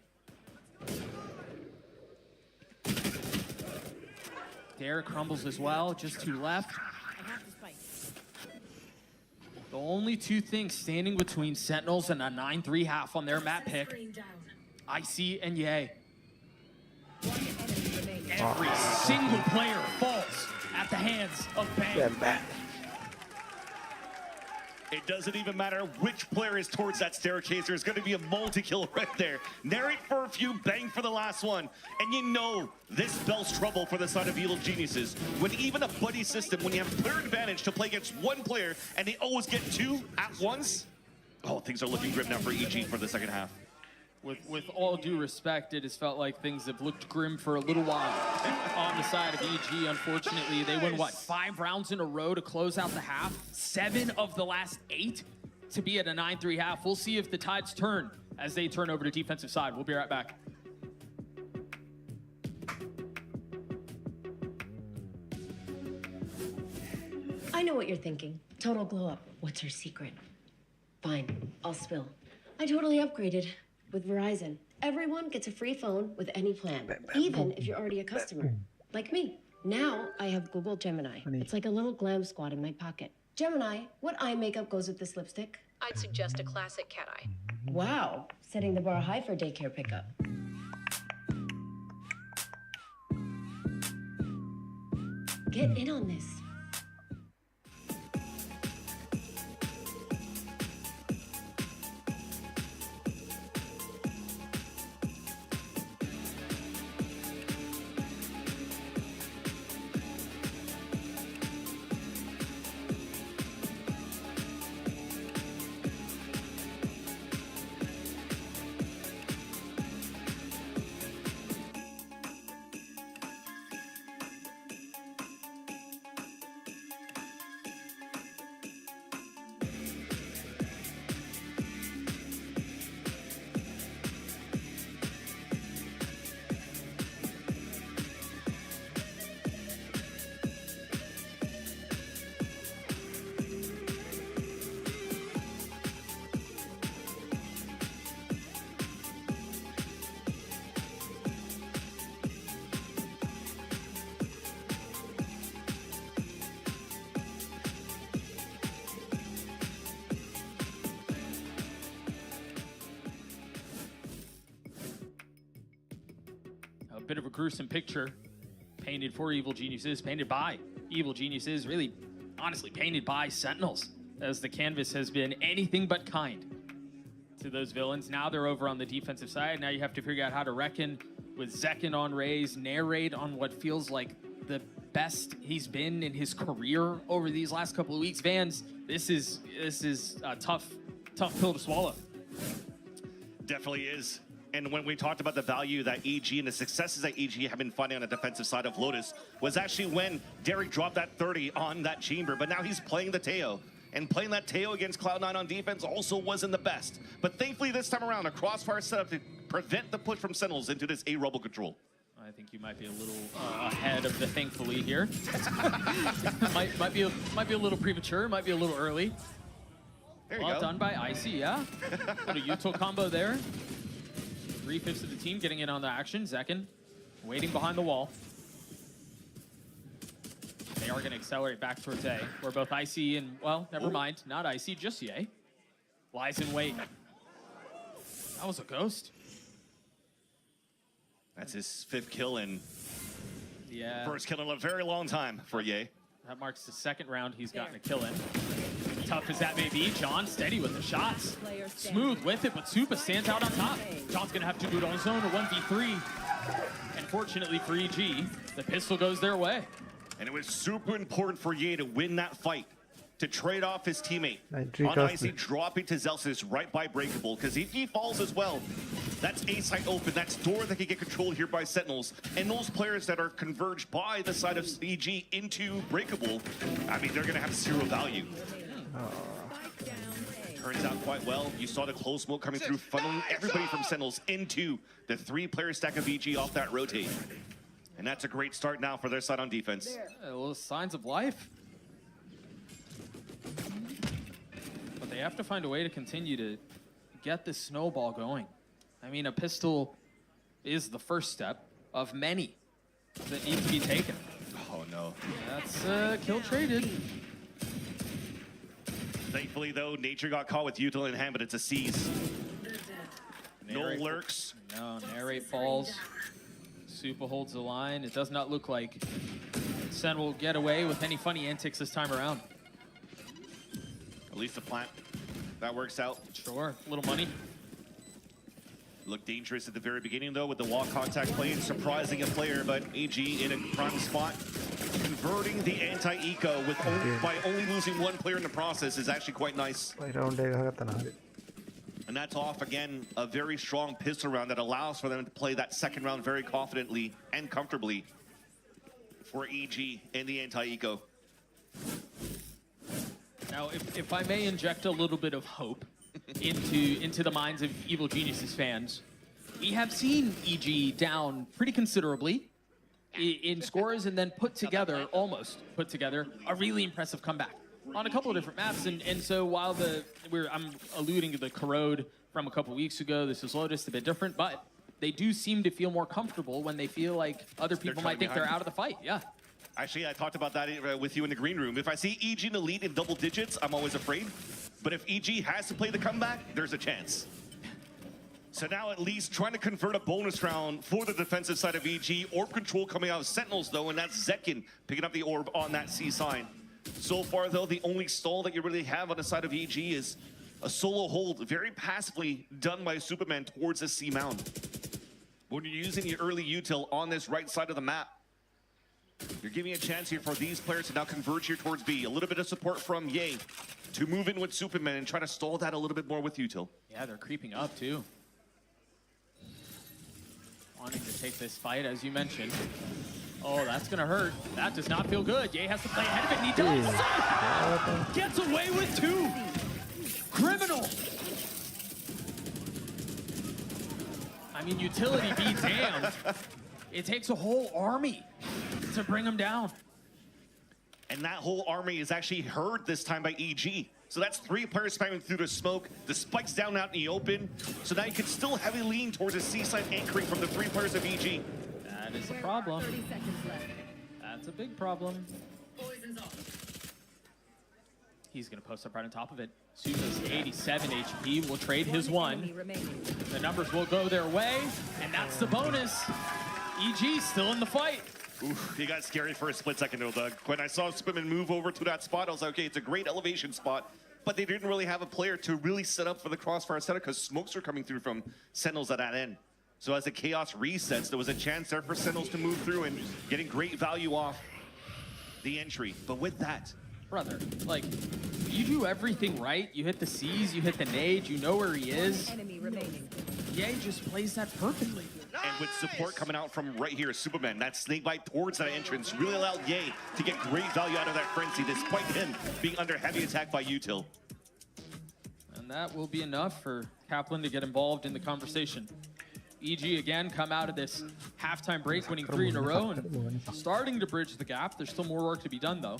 there. Crumbles as well. Just 2 left. The only 2 things standing between Sentinels and a 9-3 half on their map pick. IC and Ye. Every single player falls at the hands of Bang. It doesn't even matter which player is towards that staircase. There's going to be a multi-kill right there. Narrate for a few, Bang for the last one. And you know this spells trouble for the side of Evil Geniuses. When even a buddy system, when you have player advantage to play against 1 player and they always get 2 at once, oh, things are looking grim now for EG for the second half. With all due respect, it has felt like things have looked grim for a little while on the side of EG. Unfortunately, they won, what, 5 rounds in a row to close out the half? 7 of the last 8 to be at a 9-3 half. We'll see if the tides turn as they turn over to defensive side. We'll be right back. I know what you're thinking. Total glow up. What's her secret? Fine, I'll spill. I totally upgraded. With Verizon, everyone gets a free phone with any plan, even if you're already a customer, like me. Now I have Google Gemini. It's like a little glam squad in my pocket. Gemini, what eye makeup goes with this lipstick? I'd suggest a classic cat eye. Wow, setting the bar high for daycare pickup. Get in on this. A bit of a gruesome picture painted for Evil Geniuses, painted by Evil Geniuses, really, honestly, painted by Sentinels, as the canvas has been anything but kind to those villains. Now they're over on the defensive side. Now you have to figure out how to reckon with Zekin on Raze, narrate on what feels like the best he's been in his career over these last couple of weeks. Vans, this is a tough pill to swallow. Definitely is. And when we talked about the value that EG and the successes that EG have been finding on the defensive side of Lotus was actually when Derek dropped that 30 on that chamber, but now he's playing the Teo. And playing that Teo against Cloud9 on defense also wasn't the best. But thankfully this time around, a crossfire set up to prevent the push from Sentinels into this A rubble control. I think you might be a little ahead of the thankfully here. might be a little premature, might be a little early. There you well go. Done by Icy, yeah. What a Util combo there. 3/5 of the team getting in on the action. Zekin waiting behind the wall. They are going to accelerate back towards A, where both IC and, well, never mind, not IC, just Ye. Lies in wait. That was a ghost. That's his 5th kill and Yeah. first kill in a very long time for Ye. That marks the 2nd round he's gotten a kill in. Tough as that may be, John steady with the shots. Smooth with it, but Supa stands out on top. John's gonna have to do it on his own, a 1v3. And fortunately for EG, the pistol goes their way. And it was super important for Ye to win that fight, to trade off his teammate. On IC, dropping to Zelsis right by Breakable, because if he falls as well, that's A site open, that's door that can get controlled here by Sentinels. And those players that are converged by the side of EG into Breakable, I mean, they're gonna have 0 value. Turns out quite well. You saw the close smoke coming through, funneling everybody from Sentinels into the 3-player stack of EG off that rotate. And that's a great start now for their side on defense. Well, signs of life. But they have to find a way to continue to get this snowball going. I mean, a pistol is the first step of many that need to be taken. Oh, no. That's kill traded. Thankfully, though, Nature got caught with Util in hand, but it's a seize. No lurks. No, Narrate falls. Supa holds the line. It does not look like SEN will get away with any funny antics this time around. At least the plant. That works out. Sure, a little money. Looked dangerous at the very beginning, though, with the wall contact play and surprising a player, but AG in a prime spot. Converting the anti-eco with by only losing one player in the process is actually quite nice. And that's off, again, a very strong pistol round that allows for them to play that second round very confidently and comfortably for EG and the anti-eco. Now, if I may inject a little bit of hope into the minds of Evil Geniuses fans, we have seen EG down pretty considerably in scores and then almost put together a really impressive comeback on a couple of different maps. And so while I'm alluding to the Corrode from a couple weeks ago, this is Lotus, a bit different, but they do seem to feel more comfortable when they feel like other people might think they're out of the fight. Yeah. Actually, I talked about that with you in the green room. If I see EG in the lead in double digits, I'm always afraid. But if EG has to play the comeback, there's a chance. So now at least trying to convert a bonus round for the defensive side of EG. Orb control coming out of Sentinels, though, and that's Zekin picking up the orb on that C sign. So far, though, the only stall that you really have on the side of EG is a solo hold, very passively done by Superman towards the C mound. When you're using your early util on this right side of the map, you're giving a chance here for these players to now converge here towards B. A little bit of support from Ye to move in with Superman and try to stall that a little bit more with util. Yeah, they're creeping up, too. Wanting to take this fight, as you mentioned. Oh, that's gonna hurt. That does not feel good. Ye has to play ahead of it, and he does. Gets away with two. Criminal. I mean, utility be damned. It takes a whole army to bring him down. And that whole army is actually heard this time by EG. So that's 3 players spamming through the smoke. The spike's down out in the open. So now you can still heavily lean towards a C-side anchoring from the 3 players of EG. That is a problem. That's a big problem. He's going to post up right on top of it. Supa's 87 HP will trade his 1. The numbers will go their way, and that's the bonus. EG still in the fight. Oof, he got scary for a split second though, Doug. When I saw Superman move over to that spot, I was like, okay, it's a great elevation spot, but they didn't really have a player to really set up for the crossfire setup because smokes are coming through from Sentinels at that end. So as the chaos resets, there was a chance there for Sentinels to move through and getting great value off the entry. But with that, brother, like, you do everything right. You hit the C's, you hit the nade, you know where he is. Enemy remaining. Ye just plays that perfectly. and with support coming out from right here, Superman, that snake bite towards that entrance really allowed Ye to get great value out of that frenzy, despite him being under heavy attack by Util. And that will be enough for Kaplan to get involved in the conversation. EG again come out of this halftime break, winning 3 in a row and starting to bridge the gap. There's still more work to be done, though.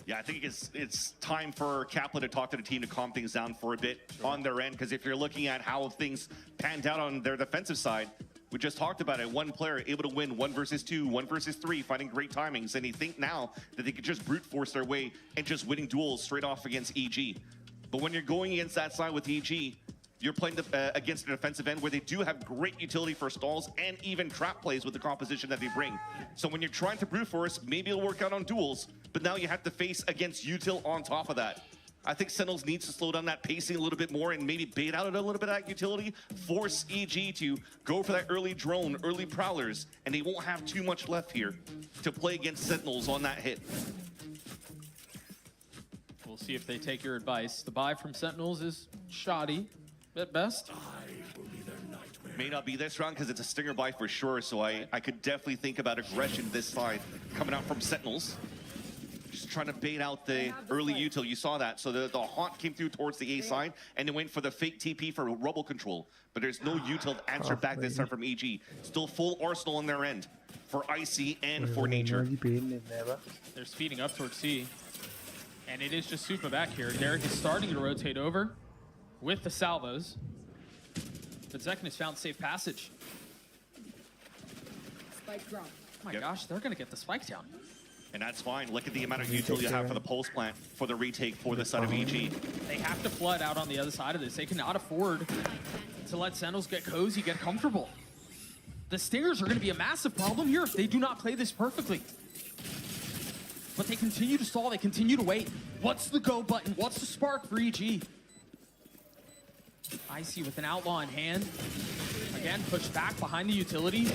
Yeah, I think it's time for Kaplan to talk to the team to calm things down for a bit on their end, because if you're looking at how things panned out on their defensive side, we just talked about it. One player able to win 1 versus 2, 1 versus 3, finding great timings, and you think now that they could just brute force their way and just winning duels straight off against EG. But when you're going against that side with EG, you're playing against a defensive end where they do have great utility for stalls and even trap plays with the composition that they bring. So when you're trying to brute force, maybe it'll work out on duels, but now you have to face against util on top of that. I think Sentinels needs to slow down that pacing a little bit more and maybe bait out a little bit of that utility, force EG to go for that early drone, early prowlers, and they won't have too much left here to play against Sentinels on that hit. We'll see if they take your advice. The buy from Sentinels is shoddy at best. May not be this round because it's a stinger buy for sure, so I could definitely think about aggression this side coming out from Sentinels. Just trying to bait out the early util. You saw that. So the haunt came through towards the A side and they went for the fake TP for rubble control. But there's no util to answer back this time from EG. Still full arsenal on their end for Icy and for Nature. They're speeding up towards C. And it is just Supa back here. Derek is starting to rotate over with the salvos. But Zekin has found safe passage. Spike drop. my gosh, they're going to get the spike down. And that's fine. Look at the amount of utility you have for the pulse plant for the retake for the side of EG. They have to flood out on the other side of this. They cannot afford to let Sentinels get cozy, get comfortable. The Stingers are going to be a massive problem here if they do not play this perfectly. But they continue to stall. They continue to wait. What's the go button? What's the spark for EG? Icy with an outlaw in hand. Again, pushed back behind the utility.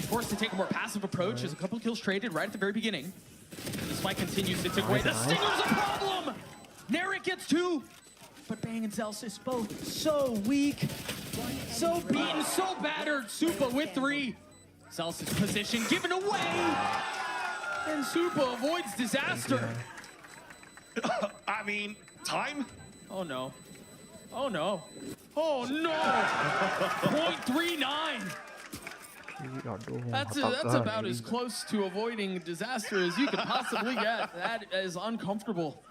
Forced to take a more passive approach as a couple kills traded right at the very beginning. And the spike continues to tick away. The Stinger's a problem! Narek gets 2. But Bang and Zelsis both so weak. So beaten, so battered. Supa with 3. Zelsis position given away. And Supa avoids disaster. I mean, time? Oh no. Oh no. Oh no! 0.39! That's about as close to avoiding disaster as you could possibly get. That is uncomfortable.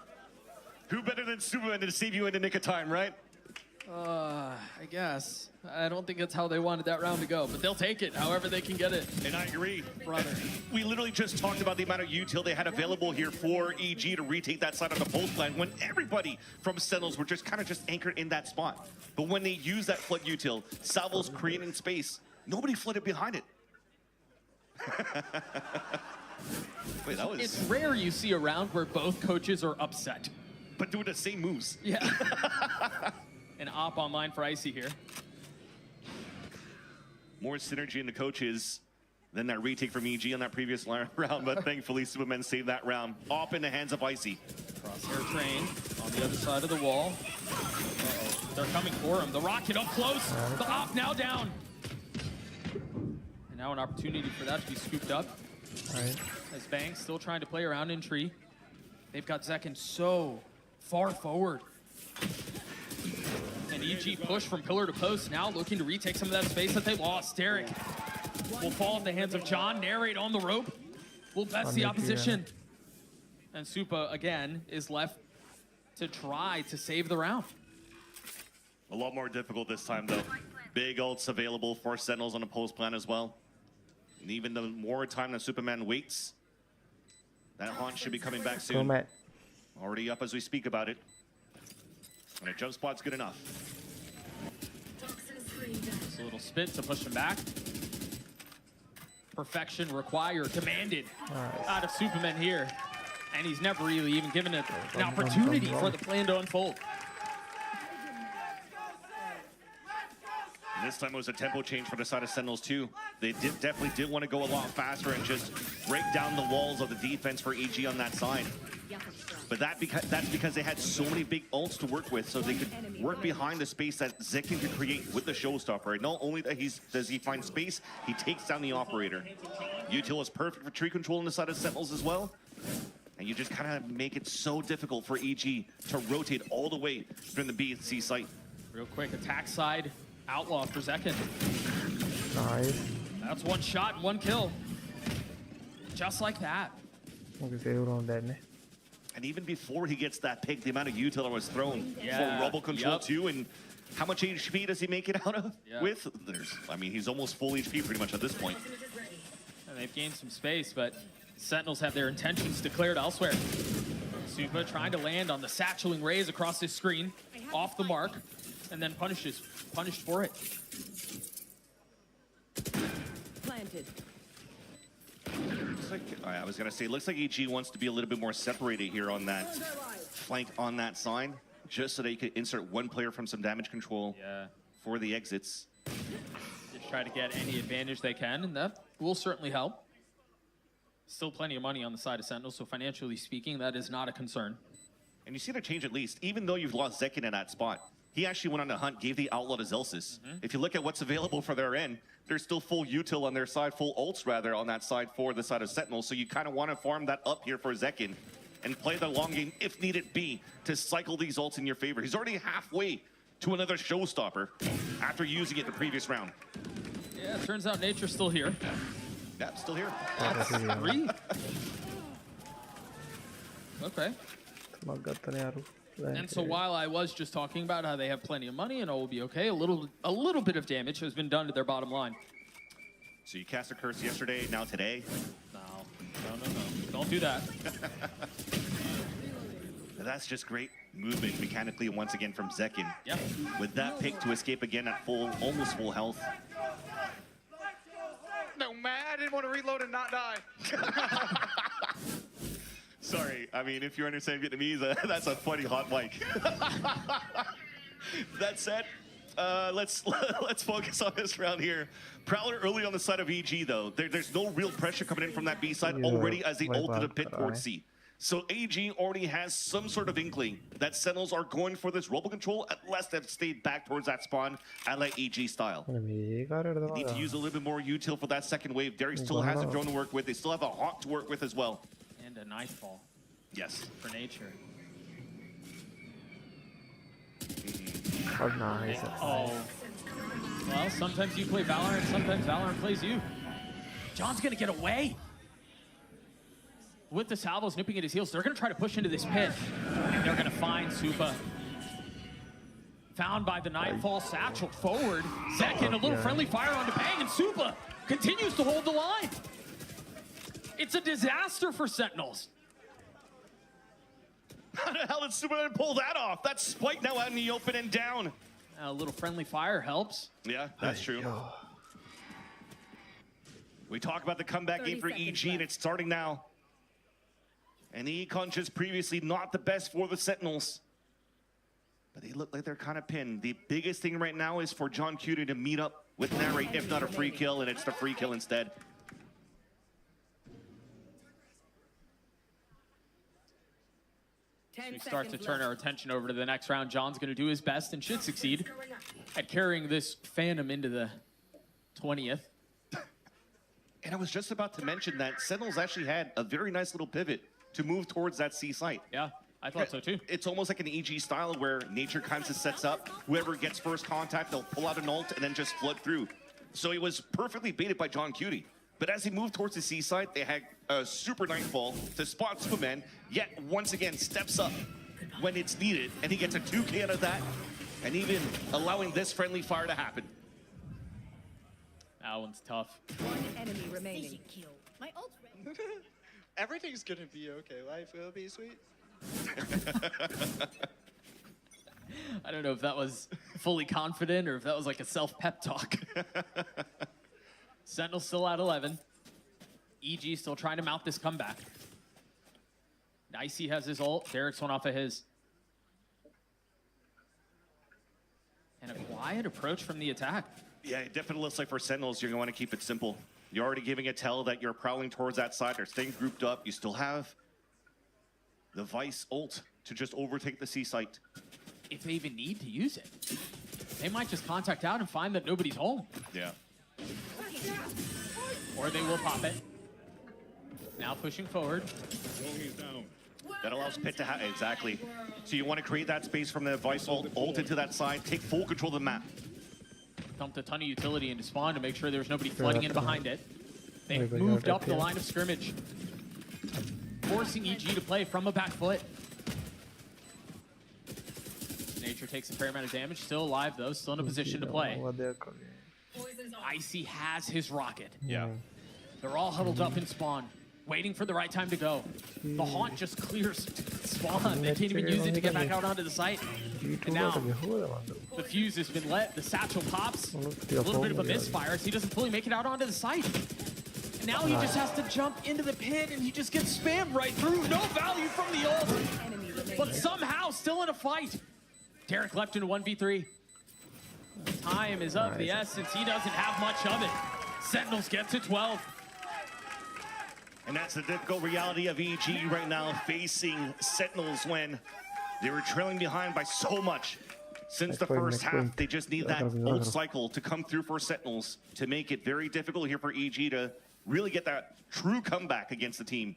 Who better than Superman to save you in the nick of time, right? I guess. I don't think that's how they wanted that round to go, but they'll take it however they can get it. And I agree. Brother. We literally just talked about the amount of util they had available here for EG to retake that side of the pulse plan when everybody from Sentinels were just kind of just anchored in that spot. But when they use that flood util, Salvo's creating space. Nobody flooded behind it. Wait, that was... It's rare you see a round where both coaches are upset. But doing the same moves. Yeah. An op online for Icy here. More synergy in the coaches than that retake from EG on that previous round, but thankfully Superman saved that round. Op in the hands of Icy. Crosshair train on the other side of the wall. Uh-oh. They're coming for him. The rocket up close. The op now down. And now an opportunity for that to be scooped up. As Bang still trying to play around in tree. They've got Zekin so far forward. And EG push from pillar to post, now looking to retake some of that space that they lost. Derek will fall in the hands of John. Narrate on the rope. Will best the opposition. And Supa, again, is left to try to save the round. A lot more difficult this time, though. Big ults available for Sentinels on the post plan as well. And even the more time that Superman waits, that haunt should be coming back soon. Already up as we speak about it. And a jump spot's good enough. Just a little spit to push him back. Perfection required, demanded out of Superman here. And he's never really even given it an opportunity for the plan to unfold. And this time it was a tempo change for the side of Sentinels too. They definitely did want to go a lot faster and just break down the walls of the defense for EG on that side. But that's because they had so many big ults to work with, so they could work behind the space that Zekin could create with the showstopper. Not only that does he find space, he takes down the operator. Util is perfect for tree control on the side of Sentinels as well. And you just kind of make it so difficult for EG to rotate all the way from the B and C site. Real quick, attack side, outlaw for Zekin. Nice. That's one shot and one kill. Just like that. And even before he gets that pick, the amount of util that was thrown for rubble control too, and how much HP does he make it out of with? I mean, he's almost full HP pretty much at this point. And they've gained some space, but Sentinels have their intentions declared elsewhere. Supa trying to land on the satcheling rays across his screen, off the mark, and then punished for it. Planted. Looks like, I was gonna say, looks like EG wants to be a little bit more separated here on that flank on that side, just so they could insert one player from some damage control for the exits. Just try to get any advantage they can, and that will certainly help. Still plenty of money on the side of Sentinel, so financially speaking, that is not a concern. And you see the change at least, even though you've lost Zekin in that spot. He actually went on the hunt, gave the outlaw to Zelsis. If you look at what's available for their end, there's still full util on their side, full ults rather, on that side for the side of Sentinel. So you kind of want to farm that up here for Zekin and play the long game, if needed be, to cycle these ults in your favor. He's already halfway to another showstopper after using it the previous round. Yeah, it turns out Nature's still here. Yeah, still here. That's 3. Okay. And so while I was just talking about how they have plenty of money and all will be okay, a little bit of damage has been done to their bottom line. So you cast a curse yesterday, now today? No. Don't do that. That's just great movement mechanically once again from Zekin. Yep. With that pick to escape again at almost full health. No, man, I didn't want to reload and not die. Sorry, I mean, if you understand Vietnamese, that's a funny hot mic. That said, let's focus on this round here. Prowler early on the side of EG though. There's no real pressure coming in from that B side already as they ulted a bit towards C. So AG already has some sort of inkling that Sentinels are going for this robo control unless they've stayed back towards that spawn at like EG style. They need to use a little bit more util for that second wave. Derek still has a drone to work with. They still have a Hawk to work with as well. And a Nightfall. Yes. For nature. Oh, nice. Oh. Well, sometimes you play Valorant, sometimes Valorant plays you. John's gonna get away. With the salvos nipping at his heels, they're gonna try to push into this pit. And they're gonna find Supa. Found by the Nightfall satchel forward. Zekin, a little friendly fire onto Bang, and Supa continues to hold the line. It's a disaster for Sentinels. How the hell did Supa pull that off? That spike now out in the open and down. A little friendly fire helps. Yeah, that's true. We talk about the comeback game for EG, and it's starting now. And the Econ just previously not the best for the Sentinels. But they look like they're kind of pinned. The biggest thing right now is for John Cutie to meet up with Narrate, if not a free kill, and it's the free kill instead. We start to turn our attention over to the next round. John's going to do his best and should succeed at carrying this Phantom into the 20th. And I was just about to mention that Sentinels actually had a very nice little pivot to move towards that C site. Yeah, I thought so too. It's almost like an EG style where nature kind of sets up. Whoever gets first contact, they'll pull out an ult and then just flood through. So it was perfectly baited by John Cutie. But as he moved towards the C side, they had a super Nightfall to spot Superman, yet once again steps up when it's needed, and he gets a 2K out of that, and even allowing this friendly fire to happen. That one's tough. One enemy remaining. My ult. Everything's gonna be okay. Life will be sweet. I don't know if that was fully confident or if that was like a self-pep talk. Sentinel still at 11. EG still trying to mount this comeback. Dicey has his ult. Derek's one off of his. And a quiet approach from the attack. Yeah, it definitely looks like for Sentinels, you're going to want to keep it simple. You're already giving a tell that you're prowling towards that side. They're staying grouped up. You still have the Vice ult to just overtake the C site. If they even need to use it. They might just contact out and find that nobody's home. Yeah. Or they will pop it. Now pushing forward. That allows Pit to have, exactly. So you want to create that space from the Vice ult into that side, take full control of the map. Dumped a ton of utility into spawn to make sure there's nobody flooding in behind it. They've moved up the line of scrimmage, forcing EG to play from a back foot. Nature takes a fair amount of damage, still alive though, still in a position to play. Icy has his rocket. Yeah. They're all huddled up in spawn, waiting for the right time to go. The Haunt just clears spawn. They can't even use it to get back out onto the site. And now, the fuse has been lit. The satchel pops. A little bit of a misfire as he doesn't fully make it out onto the site. And now he just has to jump into the pit and he just gets spammed right through. No value from the ult. But somehow still in a fight. Derek left in a 1v3. Time is of the essence. He doesn't have much of it. Sentinels get to 12. And that's the difficult reality of EG right now, facing Sentinels when they were trailing behind by so much. Since the first half, they just need that ult cycle to come through for Sentinels to make it very difficult here for EG to really get that true comeback against the team.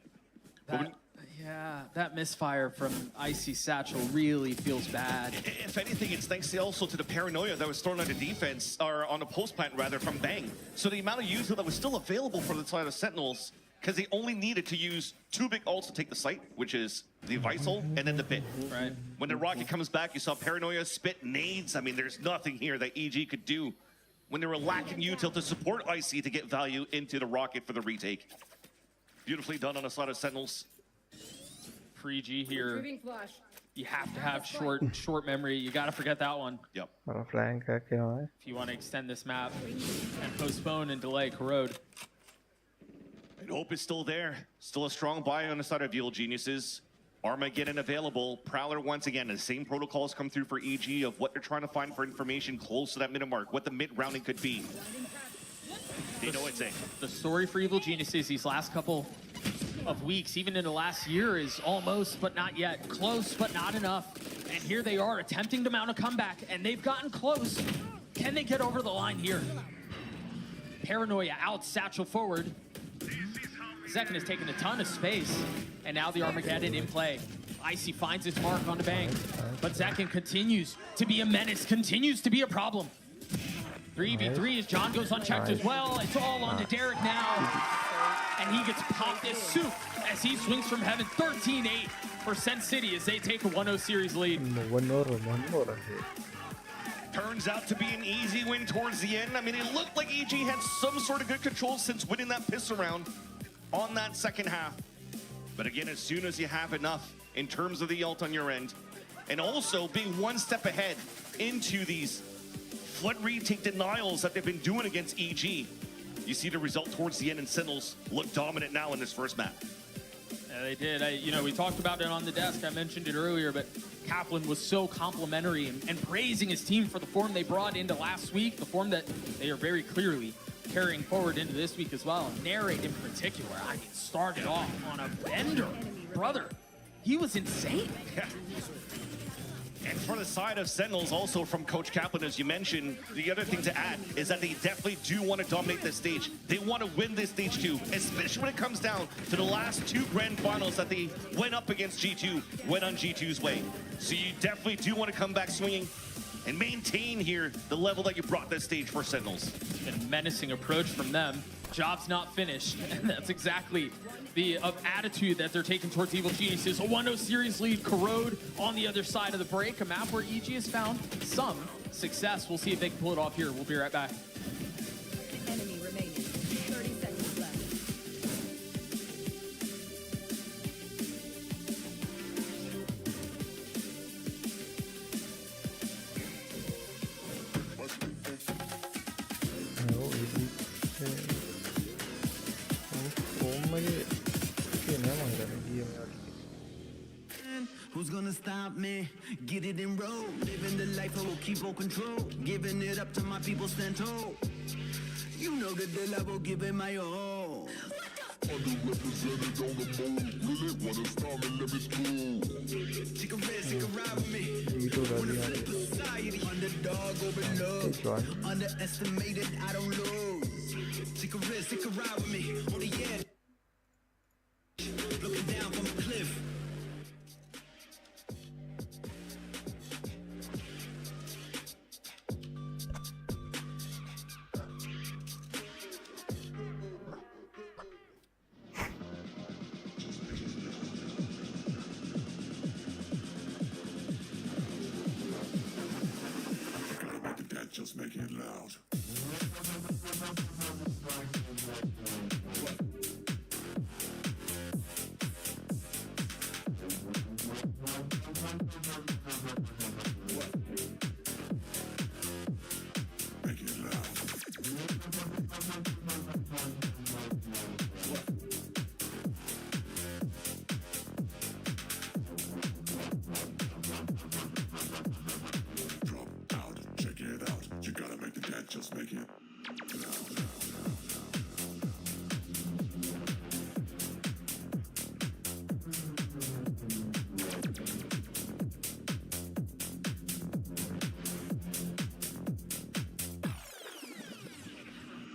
That misfire from Icy Satchel really feels bad. If anything, it's thanks also to the paranoia that was thrown on the defense, or on the post plant rather, from Bang. So the amount of user that was still available for the side of Sentinels, because they only needed to use 2 big ults to take the site, which is the Vice ult and then the Pit. Right. When the rocket comes back, you saw paranoia spit nades. I mean, there's nothing here that EG could do when they were lacking util to support Icy to get value into the rocket for the retake. Beautifully done on the side of Sentinels. Pre-G here. You have to have short memory. You got to forget that one. Yep. If you want to extend this map and postpone and delay Corrode. And hope is still there. Still a strong buy on the side of Evil Geniuses. Armageddon available. Prowler once again. The same protocols come through for EG of what they're trying to find for information close to that minute mark. What the mid-rounding could be. They know it's in. The story for Evil Geniuses these last couple of weeks, even in the last year, is almost but not yet. Close but not enough. And here they are attempting to mount a comeback, and they've gotten close. Can they get over the line here? Paranoia out, satchel forward. Zekken has taken a ton of space, and now the Armageddon in play. Icy finds his mark on the bank, but Zekken continues to be a menace, continues to be a problem. 3v3 as John goes unchecked as well. It's all on to Derek now, and he gets popped as soup as he swings from heaven. 13-8 for Sen City as they take a 1-0 series lead. Turns out to be an easy win towards the end. I mean, it looked like EG had some sort of good control since winning that pistol round on that second half. But again, as soon as you have enough in terms of the ult on your end, and also being one step ahead into these flood retake denials that they've been doing against EG, you see the result towards the end, and Sentinels look dominant now in this first map. Yeah, they did. We talked about it on the desk. I mentioned it earlier, but Kaplan was so complimentary and praising his team for the form they brought into last week, the form that they are very clearly carrying forward into this week as well. Narrate in particular, I mean, started off on a bender. Brother, he was insane. Yeah. And for the side of Sentinels, also from Coach Kaplan, as you mentioned, the other thing to add is that they definitely do want to dominate this stage. They want to win this stage too, especially when it comes down to the last two grand finals that they went up against G2, went on G2's way. So you definitely do want to come back swinging and maintain here the level that you brought this stage for Sentinels. A menacing approach from them. Job's not finished, and that's exactly the attitude that they're taking towards Evil Geniuses. A 1-0 series lead, Corrode on the other side of the break, a map where EG has found some success. We'll see if they can pull it off here. We'll be right back. Enemy remaining. 30 seconds left. Who's gonna stop me? Get it in road. Living the life I will keep on control. Giving it up to my people stand tall. You know the deal, I will give it my all. Underrepresented on the move. Really wanna start me, let me through. Take a risk, take a ride with me. Wanna flip society. Underdog over love. Underestimated, I don't lose. Take a risk, take a ride with me. On the edge. Looking down from a cliff. Just make it loud. Make it loud. You gotta make the dance, just make it loud, loud, loud,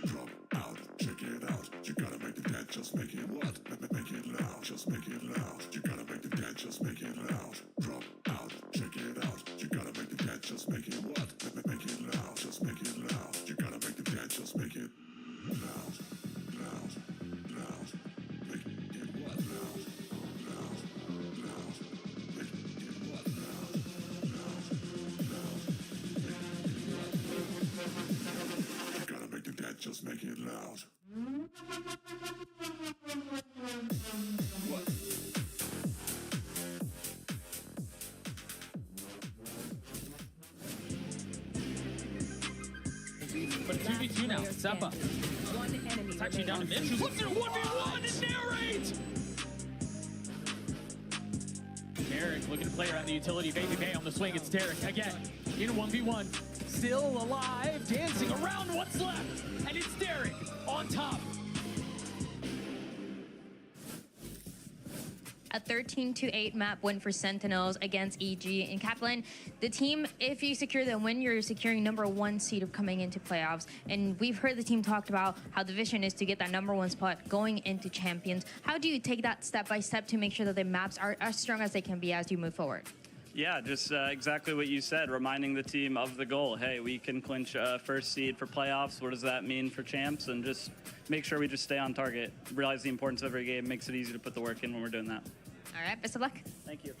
drop out, check it out. You gotta make the dance, just make it what? Make it loud, just make it loud. You gotta make the dance, just make it loud. Drop out, check it out. You gotta make the dance, just make it what? Make it loud, just make it loud. You gotta make the dance, just make it loud, loud, loud. Make it what? Loud, loud, loud. Make it what? Loud, loud, loud. Make it what? just make it loud. But it's 2v2 now. Seppa. One enemy It's actually down to remaining. Mitch. Who's in 1v1 and narrate! Derek looking to play around the utility. Baby Bay on the swing. It's Derek again in 1v1. Still alive, dancing around what's left. And it's Derek on top. A 13-8 map win for Sentinels against EG. And Kaplan, the team, if you secure the win, you're securing #1 seed of coming into playoffs. And we've heard the team talked about how the vision is to get that #1 spot going into champions. How do you take that step by step to make sure that the maps are as strong as they can be as you move forward? Yeah, just exactly what you said, reminding the team of the goal. Hey, we can clinch first seed for playoffs. What does that mean for champs? And just make sure we just stay on target. Realize the importance of every game. Makes it easy to put the work in when we're doing that. All right, best of luck. Thank you.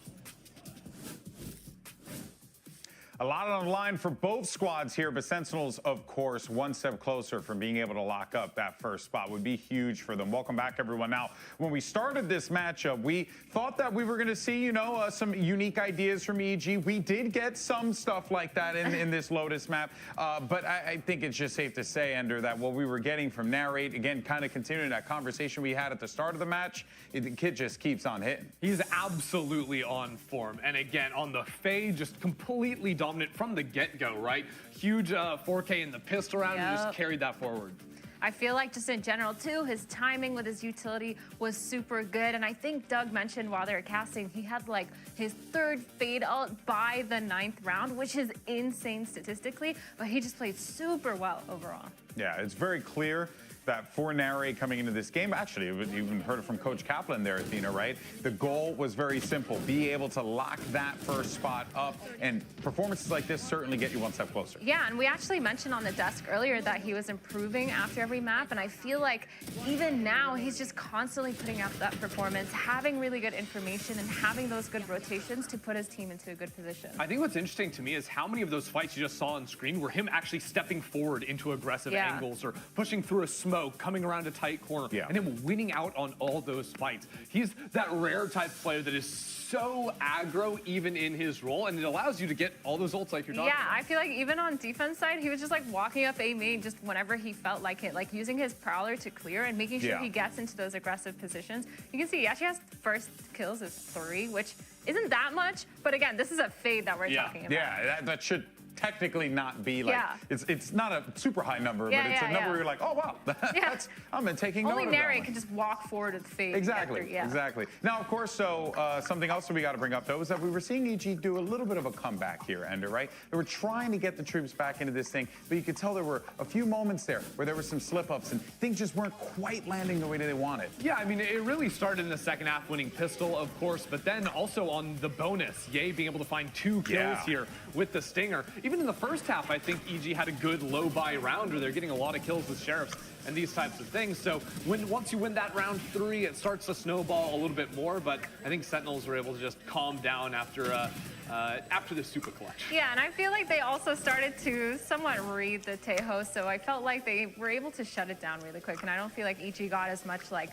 A lot on the line for both squads here, but Sentinels, of course, one step closer from being able to lock up that first spot. Would be huge for them. Welcome back, everyone. Now, when we started this matchup, we thought that we were going to see, you know, some unique ideas from EG. We did get some stuff like that in this Lotus map, but I think it's just safe to say, Ender, that what we were getting from Narrate, again, kind of continuing that conversation we had at the start of the match, the kid just keeps on hitting. He's absolutely on form. And again, on the fade, just completely dominating from the get-go, right? Huge 4K in the pistol round and just carried that forward. I feel like just in general, too, his timing with his utility was super good. And I think Doug mentioned while they were casting, he had like his 3rd fade ult by the 9th round, which is insane statistically, but he just played super well overall. Yeah, it's very clear that for Narrate coming into this game, actually, you even heard it from Coach Kaplan there, Athena, right? The goal was very simple. Be able to lock that first spot up, and performances like this certainly get you one step closer. Yeah, and we actually mentioned on the desk earlier that he was improving after every map, and I feel like even now he's just constantly putting out that performance, having really good information and having those good rotations to put his team into a good position. I think what's interesting to me is how many of those fights you just saw on screen were him actually stepping forward into aggressive angles or pushing through a smoke, coming around a tight corner, and him winning out on all those fights. He's that rare type player that is so aggro even in his role, and it allows you to get all those ults like you're talking about. I feel like even on defense side, he was just like walking up A main just whenever he felt like it, like using his prowler to clear and making sure he gets into those aggressive positions. You can see he actually has first kills is 3, which isn't that much, but again, this is a fade that we're talking about. Yeah, that should technically not be like, it's not a super high number, but it's a number where you're like, oh wow, that's, I'm taking note of that. Only Narrate can just walk forward with fade. Exactly, exactly. Now, of course, so something else that we got to bring up, though, is that we were seeing EG do a little bit of a comeback here, Ender, right? They were trying to get the troops back into this thing, but you could tell there were a few moments there where there were some slip-ups and things just weren't quite landing the way that they wanted. Yeah, I mean, it really started in the second half, winning pistol, of course, but then also on the bonus, Ye being able to find 2 kills here with the Stinger. Even in the first half, I think EG had a good low buy round where they're getting a lot of kills with Sheriffs and these types of things. So once you win that round 3, it starts to snowball a little bit more, but I think Sentinels were able to just calm down after the Super Clutch. Yeah, and I feel like they also started to somewhat read the Tejo, so I felt like they were able to shut it down really quick, and I don't feel like EG got as much like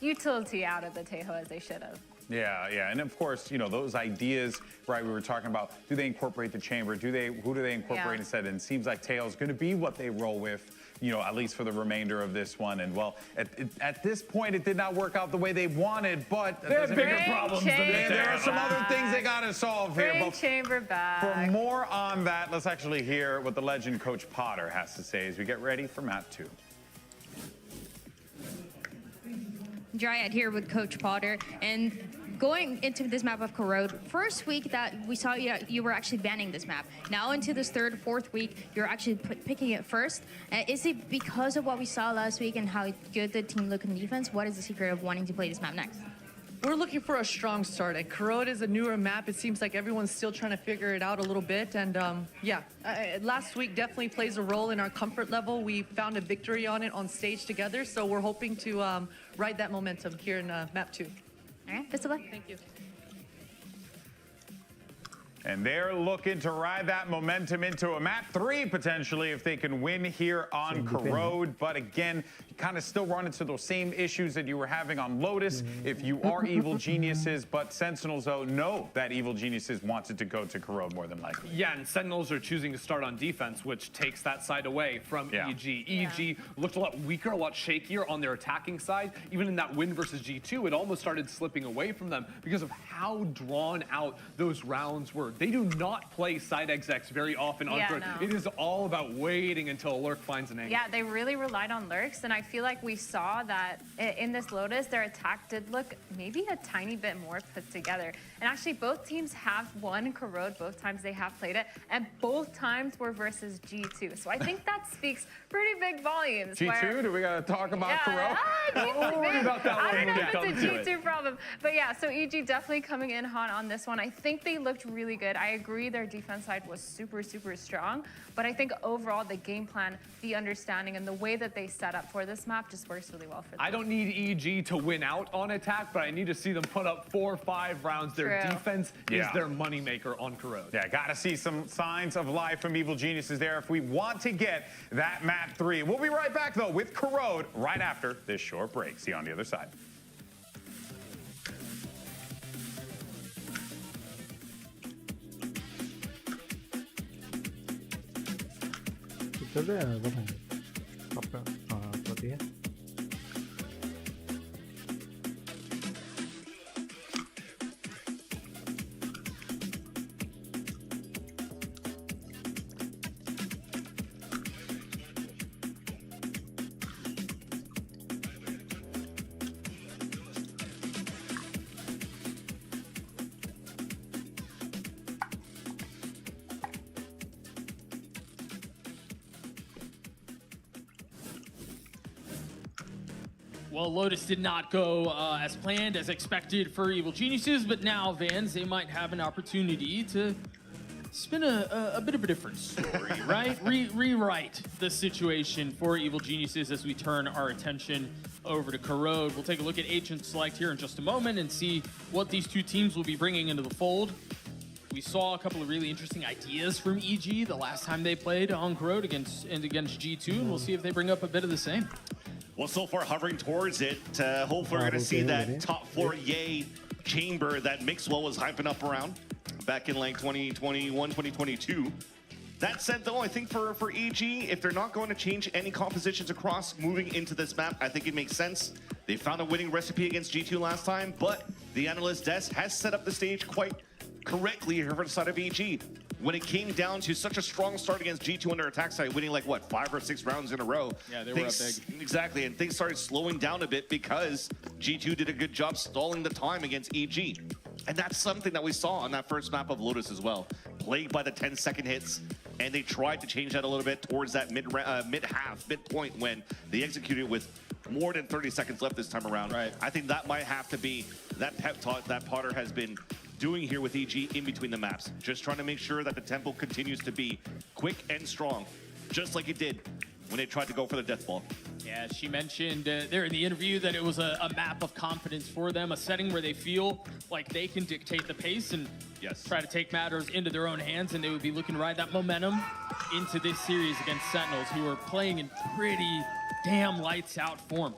utility out of the Tejo as they should have. Yeah, and of course, you know, those ideas, right, we were talking about, do they incorporate the chamber? Who do they incorporate instead? And it seems like Tejo's going to be what they roll with, you know, at least for the remainder of this one. And, well, at this point, it did not work out the way they wanted, but they have bigger problems than this. There are some other things they got to solve here. Bring chamber back. For more on that, let's actually hear what the legend Coach Potter has to say as we get ready for map 2. Dryad here with Coach Potter, and going into this map of Corrode, first week that we saw you were actually banning this map. Now into this 3rd, 4th week, you're actually picking it first. Is it because of what we saw last week and how good the team looked in defense? What is the secret of wanting to play this map next? We're looking for a strong start. And Corrode is a newer map. It seems like everyone's still trying to figure it out a little bit. And last week definitely plays a role in our comfort level. We found a victory on it on stage together. So we're hoping to ride that momentum here in map 2. All right, best of luck. Thank you. And they're looking to ride that momentum into a map 3 potentially if they can win here on Corrode. But again, you kind of still run into those same issues that you were having on Lotus if you are Evil Geniuses. But Sentinels, though, know that Evil Geniuses wanted to go to Corrode more than likely. Yeah, and Sentinels are choosing to start on defense, which takes that side away from EG. EG looked a lot weaker, a lot shakier on their attacking side. Even in that win versus G2, it almost started slipping away from them because of how drawn out those rounds were. They do not play side execs very often on Corrode. No. It is all about waiting until a lurk finds an angle. Yeah, they really relied on lurks, and I feel like we saw that in this Lotus, their attack did look maybe a tiny bit more put together. And actually, both teams have won Corrode both times they have played it, and both times were versus G2. So I think that speaks pretty big volumes. G2? Do we got to talk about Corrode? We'll worry about that I one don't know when if we it's a G2 problem. But yeah, so EG definitely coming in hot on this one. I think they looked really good. I agree their defense side was super, super strong. But I think overall the game plan, the understanding, and the way that they set up for this map just works really well for them. I don't need EG to win out on attack, but I need to see them put up 4 or 5 rounds. Their defense is their moneymaker on Corrode. Yeah, got to see some signs of life from Evil Geniuses there if we want to get that map 3. We'll be right back, though, with Corrode right after this short break. See you on the other side. Well, Lotus did not go as planned, as expected for Evil Geniuses, but now, Vans, they might have an opportunity to spin a bit of a different story, right? Rewrite the situation for Evil Geniuses as we turn our attention over to Corrode. We'll take a look at Agent Select here in just a moment and see what these two teams will be bringing into the fold. We saw a couple of really interesting ideas from EG the last time they played on Corrode against G2, and we'll see if they bring up a bit of the same. Well, so far hovering towards it. Hopefully we're going to see that top 4 yay chamber that Mixwell was hyping up around back in like 2021, 2022. That said, though, I think for EG, if they're not going to change any compositions across moving into this map, I think it makes sense. They found a winning recipe against G2 last time, but the analyst desk has set up the stage quite correctly here for the side of EG. When it came down to such a strong start against G2 on their attack side, winning like, what, 5 or 6 rounds in a row. Yeah, they were up big. Exactly, and things started slowing down a bit because G2 did a good job stalling the time against EG. And that's something that we saw on that first map of Lotus as well. Plagued by the 10-second hits, and they tried to change that a little bit towards that midpoint when they executed with more than 30 seconds left this time around. Right. I think that might have to be that pep talk that Potter has been doing here with EG in between the maps. Just trying to make sure that the tempo continues to be quick and strong, just like it did when they tried to go for the death ball. Yeah, she mentioned there in the interview that it was a map of confidence for them, a setting where they feel like they can dictate the pace and try to take matters into their own hands, and they would be looking to ride that momentum into this series against Sentinels, who are playing in pretty damn lights out form.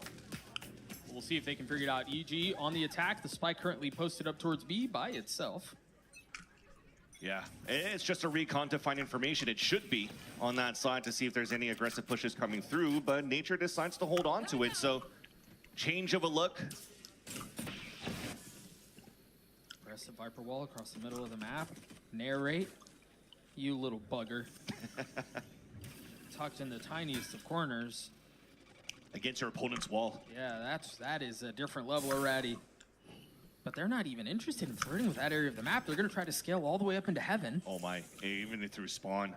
We'll see if they can figure it out. EG on the attack. The spike currently posted up towards B by itself. Yeah, it's just a recon to find information. It should be on that side to see if there's any aggressive pushes coming through, but Nature decides to hold on to it, so change of a look. Aggressive Viper wall across the middle of the map. Narrate. You little bugger. Tucked in the tiniest of corners. Against your opponent's wall. Yeah, that is a different level of ratty. But they're not even interested in flirting with that area of the map. They're going to try to scale all the way up into heaven. Oh my, even through spawn.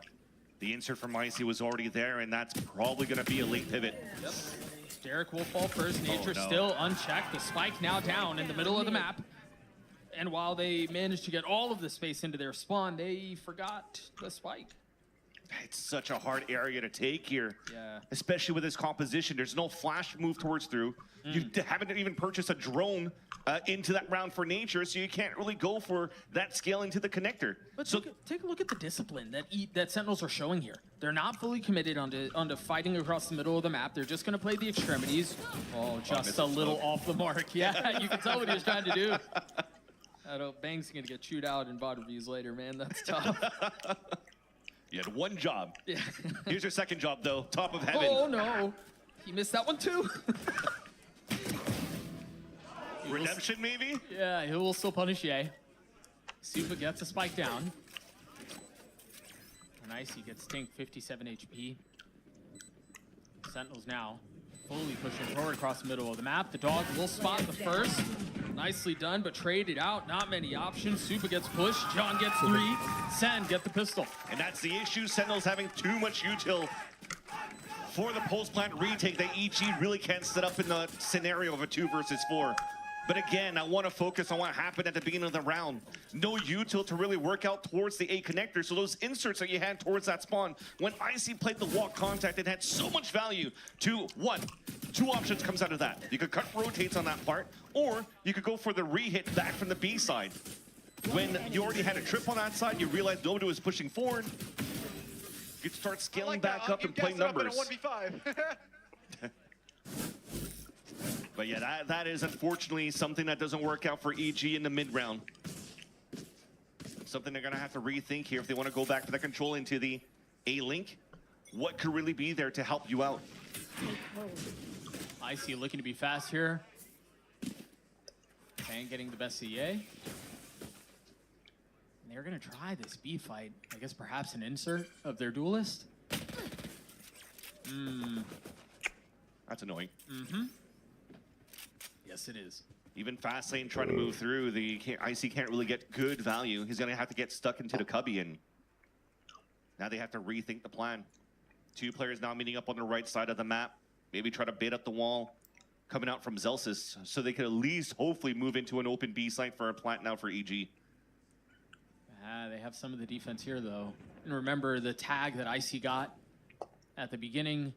The insert from Icy was already there, and that's probably going to be a late pivot. Yep. Derek will fall first. Nature still unchecked. The spike now down in the middle of the map. And while they managed to get all of the space into their spawn, they forgot the spike. It's such a hard area to take here. Yeah. Especially with this composition. There's no flash move towards through. You haven't even purchased a drone into that round for nature, so you can't really go for that scale into the connector. But take a look at the discipline that Sentinels are showing here. They're not fully committed onto fighting across the middle of the map. They're just going to play the extremities. Oh, just a little off the mark. Yeah, you can tell what he was trying to do. I know Bang's going to get chewed out in VOD reviews later, man. That's tough. You had one job. Yeah. Here's your second job, though. Top of heaven. Oh, no. He missed that one, too. Redemption, maybe? Yeah, he will still punish Ye. Supa gets a spike down. And Icy gets tanked 57 HP. Sentinels now fully pushing forward across the middle of the map. The dog will spot the first. Nicely done, but traded out. Not many options. Supa gets pushed. John gets 3. Sen get the pistol. And that's the issue. Sentinels having too much util for the post-plant retake. That EG really can't set up in the scenario of a 2 versus 4. But again, I want to focus on what happened at the beginning of the round. No util to really work out towards the A connector. So those inserts that you had towards that spawn, when Icy played the walk contact, it had so much value to, 1, 2 options comes out of that. You could cut rotates on that part, or you could go for the re-hit back from the B side. When you already had a trip on that side, you realized nobody was pushing forward. You could start scaling back up and play numbers. But yeah, that is unfortunately something that doesn't work out for EG in the mid-round. Something they're going to have to rethink here if they want to go back to the control into the A-Link. What could really be there to help you out? Icy looking to be fast here. Bang getting the best CA. And they're going to try this B fight. I guess perhaps an insert of their duelist. That's annoying. Yes, it is. Even fast lane trying to move through, Icy can't really get good value. He's going to have to get stuck into the cubby, and now they have to rethink the plan. 2 players now meeting up on the right side of the map. Maybe try to bait up the wall coming out from Zelsis, so they could at least hopefully move into an open B site for a plant now for EG. They have some of the defense here, though. And remember, the tag that Icy got at the beginning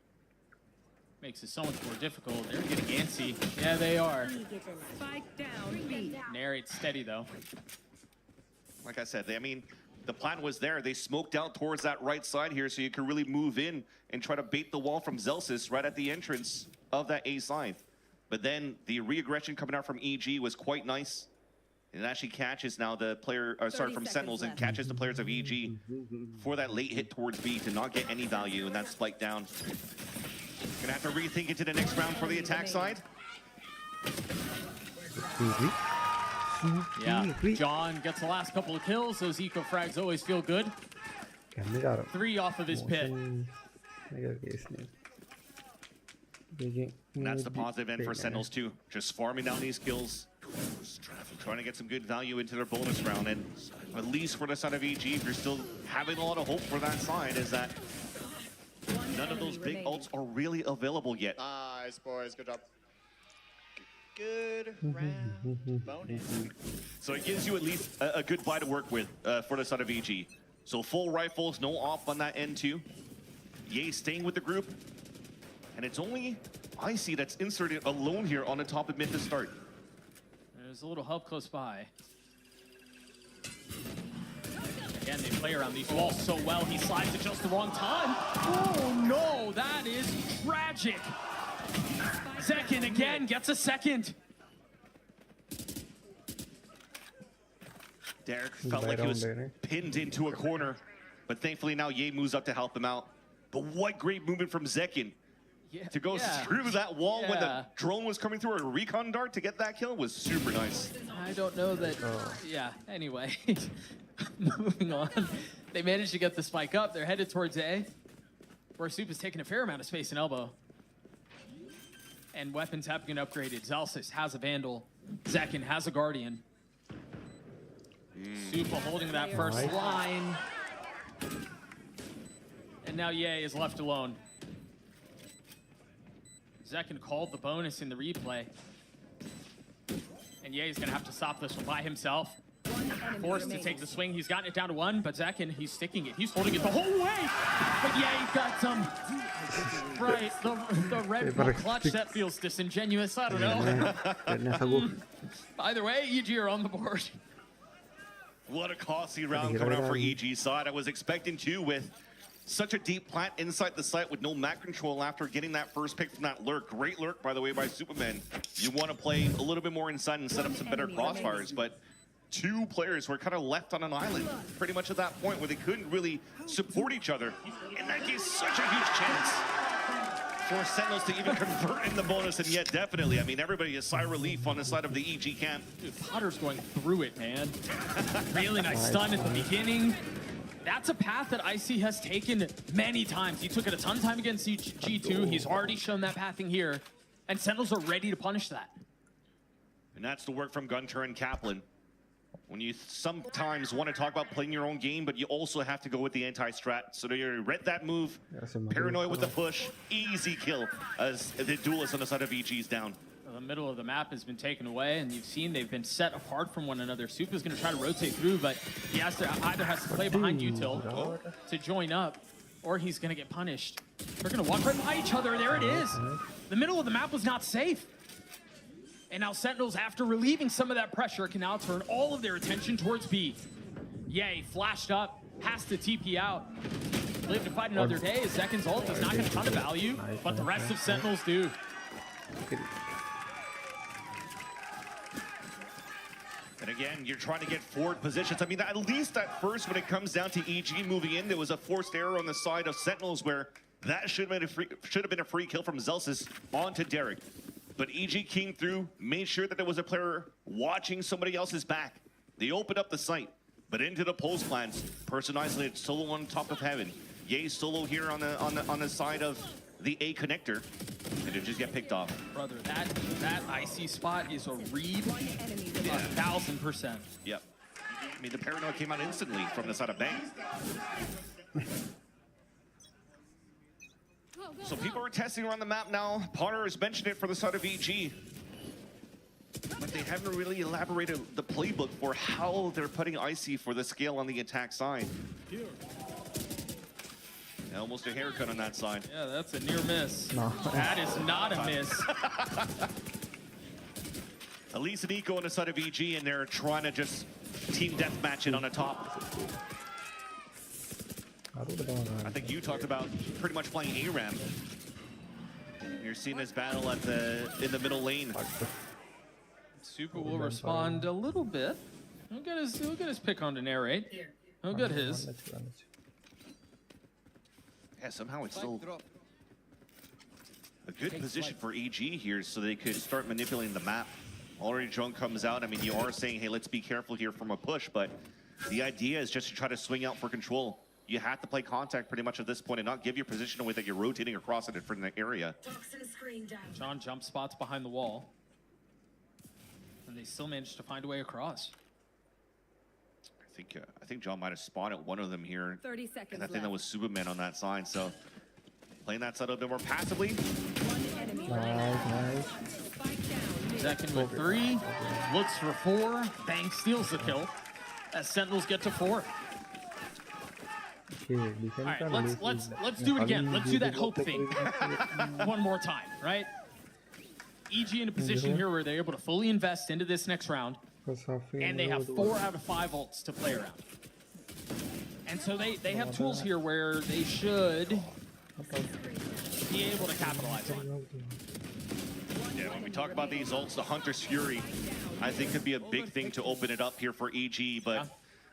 makes it so much more difficult. They're getting antsy. Yeah, they are. Spike down, B. Narrate's steady, though. Like I said, the plan was there. They smoked out towards that right side here, so you could really move in and try to bait the wall from Zelsis right at the entrance of that A side. But then the re-aggression coming out from EG was quite nice. It actually catches now the player, from Sentinels, and catches the players of EG for that late hit towards B to not get any value, and that spike down. Gonna have to rethink it to the next round for the attack side. Yeah, John gets the last couple of kills. Those eco frags always feel good. 3 off of his pit. And that's the positive end for Sentinels too. Just farming down these kills. Trying to get some good value into their bonus round. And at least for the side of EG, if you're still having a lot of hope for that side, is that none of those big ults are really available yet. Nice, boys. Good job. Good round. Bonus. So it gives you at least a good buy to work with for the side of EG. So full rifles, no off on that end too. Ye staying with the group. And it's only Icy that's inserted alone here on the top of mid to start. There's a little help close by. Again, they play around these walls so well. He slides at just the wrong time. Oh no, that is tragic. Zekin again gets a second. Derek felt like he was pinned into a corner, but thankfully now Ye moves up to help him out. But what great movement from Zekin. To go through that wall when the drone was coming through, or a recon dart to get that kill was super nice. I don't know that, anyway. Moving on. They managed to get the spike up. They're headed towards A, where Supa's taking a fair amount of space in elbow. And weapons have been upgraded. Zelsis has a Vandal. Zekin has a Guardian. Supa holding that first line. And now Ye is left alone. Zekin called the bonus in the replay. And Ye's gonna have to stop this one by himself. Forced to take the swing. He's gotten it down to 1, but Zekin, he's sticking it. He's holding it the whole way. But yeah, he got some. Right, the Red Bull clutch, that feels disingenuous. I don't know. Either way, EG are on the board. What a costly round coming out for EG side. I was expecting to with such a deep plant inside the site with no map control after getting that first pick from that lurk. Great lurk, by the way, by Superman. You want to play a little bit more inside and set up some better crossfires, but 2 players were kind of left on an island pretty much at that point where they couldn't really support each other. And that gives such a huge chance for Sentinels to even convert in the bonus, and yet definitely, I mean, everybody is sigh of relief on the side of the EG camp. Dude, Potter's going through it, man. Really nice stun at the beginning. That's a path that IC has taken many times. He took it a ton of time against G2. He's already shown that pathing here, and Sentinels are ready to punish that. And that's the work from Gunter and Kaplan. When you sometimes want to talk about playing your own game, but you also have to go with the anti-strat. So you read that move, paranoid with the push, easy kill as the duelist on the side of EG's down. The middle of the map has been taken away, and you've seen they've been set apart from one another. Supa's going to try to rotate through, but he has to either has to play behind Util to join up, or he's going to get punished. They're going to walk right by each other. There it is. The middle of the map was not safe. And now Sentinels, after relieving some of that pressure, can now turn all of their attention towards B. Yay, flashed up, has to TP out. Live to fight another day. Zekin's ult does not get a ton of value, but the rest of Sentinels do. And again, you're trying to get forward positions. I mean, at least at first, when it comes down to EG moving in, there was a forced error on the side of Sentinels where that should have been a free kill from Zelsis onto Derek. But EG came through, made sure that there was a player watching somebody else's back. They opened up the site, but into the post plans, person isolated solo on top of heaven. Yay solo here on the side of the A connector, and it just get picked off. Brother, that IC spot is a read 1,000%. Yep. I mean, the paranoia came out instantly from the side of Bang. So people are testing around the map now. Potter has mentioned it for the side of EG. But they haven't really elaborated the playbook for how they're putting Icy for the scale on the attack side. Almost a haircut on that side. Yeah, that's a near miss. No. That is not a miss. Elise and Eco on the side of EG, and they're trying to just team deathmatch it on the top. I think you talked about pretty much playing ARAM. You're seeing this battle at in the middle lane. Supa will respond a little bit. He'll get his pick on to narrate. He'll get his. Yeah, somehow it's still a good position for EG here so they could start manipulating the map. Already drone comes out. I mean, you are saying, hey, let's be careful here from a push, but the idea is just to try to swing out for control. You have to play contact pretty much at this point and not give your position away that you're rotating across a different area. John jump spots behind the wall. And they still managed to find a way across. I think John might have spotted one of them here. 30 seconds I think that was Superman on that side, so playing that side a bit more passively. Nice. Zekin with 3, looks for 4, Bang steals the kill as Sentinels get to 4. All right, let's do it again. Let's do that hope thing one more time, right? EG in a position here where they're able to fully invest into this next round, and they have 4 out of 5 ults to play around. And so they have tools here where they should be able to capitalize on. Yeah, when we talk about these ults, the Hunter's Fury, I think could be a big thing to open it up here for EG, but yeah.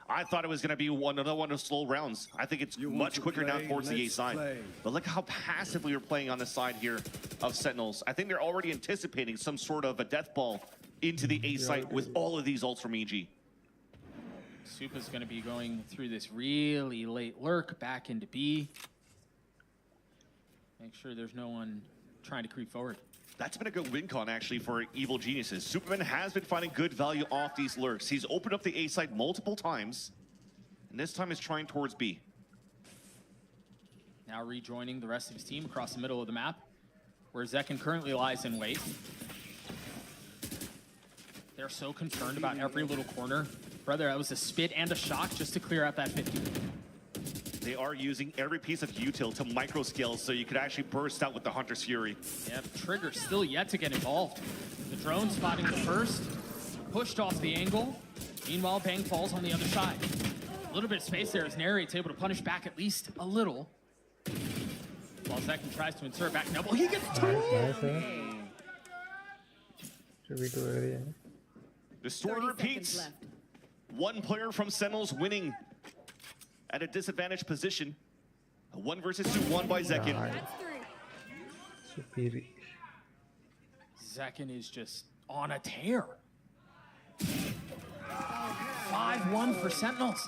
I thought it was going to be another one of slow rounds. I think it's much quicker now towards the A side. But look how passively we're playing on the side here of Sentinels. I think they're already anticipating some sort of a death ball into the A site with all of these ults from EG. Supa's going to be going through this really late lurk back into B. Make sure there's no one trying to creep forward. That's been a good win con, actually, for Evil Geniuses. Superman has been finding good value off these lurks. He's opened up the A side multiple times, and this time is trying towards B. Now rejoining the rest of his team across the middle of the map, where Zekin currently lies in wait. They're so concerned about every little corner Brother, that was a spit and a shock just to clear out that 50. They are using every piece of util to micro scale so you could actually burst out with the Hunter's Fury. Yeah, Trigger still yet to get involved. The drone spotting the first, pushed off the angle. Meanwhile, Bang falls on the other side. A little bit of space there as Narrate's able to punish back at least a little. While Zekin tries to insert back double, he gets two! Should we do it again? The story repeats. One player from Sentinels winning at a disadvantaged position. A 1 versus 2 won by Zekin. Superior. Zekin is just on a tear. 5-1 for Sentinels.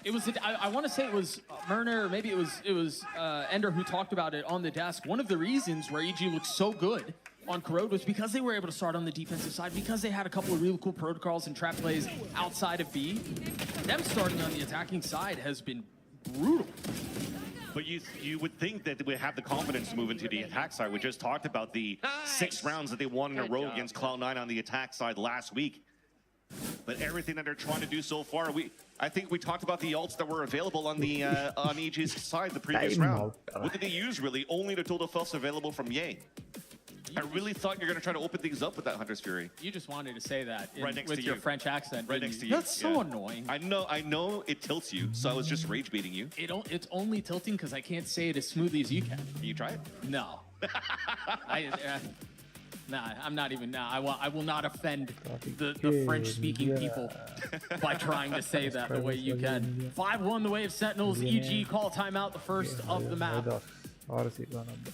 It was. I want to say it was Myrna, or maybe it was Ender who talked about it on the desk. One of the reasons where EG looked so good on Corrode was because they were able to start on the defensive side, because they had a couple of really cool protocols and trap plays outside of B. Them starting on the attacking side has been brutal. But you would think that they would have the confidence to move into the attack side. We just talked about the 6 rounds that they won in a row against Cloud9 on the attack side last week. But everything that they're trying to do so far, I think we talked about the ults that were available on the on EG's side the previous round. What did they use really? Only the total fells available from Ye. I really thought you're going to try to open things up with that Hunter's Fury. You just wanted to say that right next with to your you. French accent. Right next to you. That's so annoying. I know it tilts you, so I was just rage baiting you. It's only tilting because I can't say it as smoothly as you can. Can you try it? No. Nah, I'm not even. Nah, I will not offend the French-speaking people by trying to say that the way you can. 5-1 the way of Sentinels. EG call timeout, the first of the map.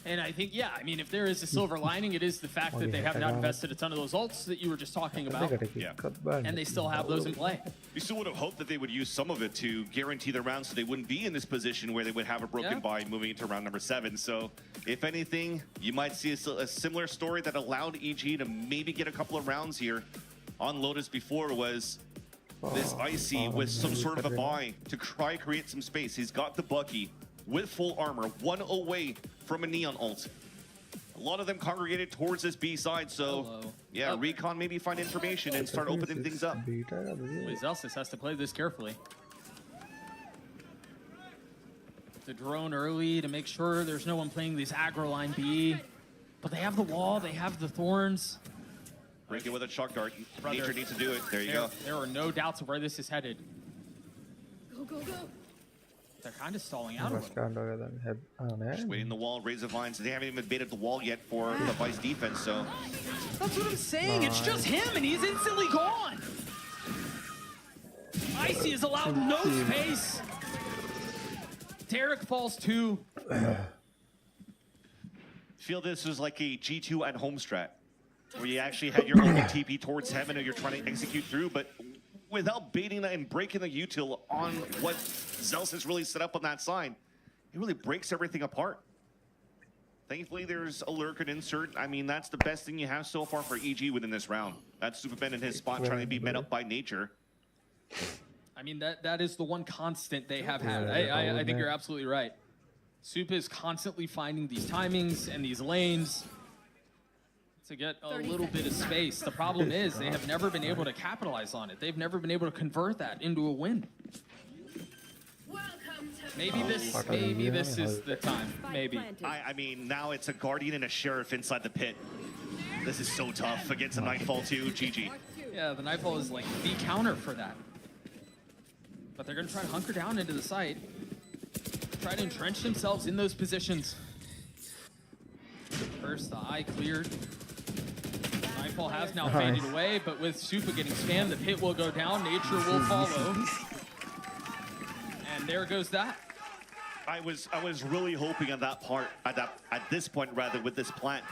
And I think, I mean, if there is a silver lining, it is the fact that they have not invested a ton of those ults that you were just talking about. Yeah. And they still have those in play. You still would have hoped that they would use some of it to guarantee the round so they wouldn't be in this position where they would have a broken buy moving into round number 7. So, if anything, you might see a similar story that allowed EG to maybe get a couple of rounds here on Lotus before was this Icy with some sort of a buy to try create some space. He's got the Bucky with full armor, 1 away from a Neon ult. A lot of them congregated towards this B side, so Recon maybe find information and start opening things up. Zelsis has to play this carefully. The drone early to make sure there's no one playing these aggro line B. But they have the wall, they have the thorns. Break it with a shock dart. Nature needs to do it. There you go. There are no doubts of where this is headed. Go, go, go. They're kind of stalling out a little. Just waiting the wall, Razor Vines. They haven't even baited the wall yet for the Vice defense, so. That's what I'm saying. It's just him, and he's instantly gone. Icy is allowed no space. Derek falls too. Feel this was like a G2 at home strat, where you actually had your own TP towards heaven and you're trying to execute through, but without baiting that and breaking the util on what Zelsis really set up on that side, it really breaks everything apart. Thankfully, there's a lurk and insert. I mean, that's the best thing you have so far for EG within this round. That's Superman in his spot trying to be met up by nature. I mean, that is the one constant they have had. I think you're absolutely right. Supa is constantly finding these timings and these lanes to get a little bit of space. The problem is they have never been able to capitalize on it. They've never been able to convert that into a win. Maybe this is the time. Maybe. I mean, now it's a Guardian and a Sheriff inside the pit. This is so tough against a Nightfall too. GG. Yeah, the Nightfall is like the counter for that. But they're going to try to hunker down into the site. Try to entrench themselves in those positions. First, the eye cleared. Nightfall has now faded away, but with Supa getting spammed, the pit will go down. Nature will follow. And there goes that. I was really hoping at that part, at this point rather, with this plant,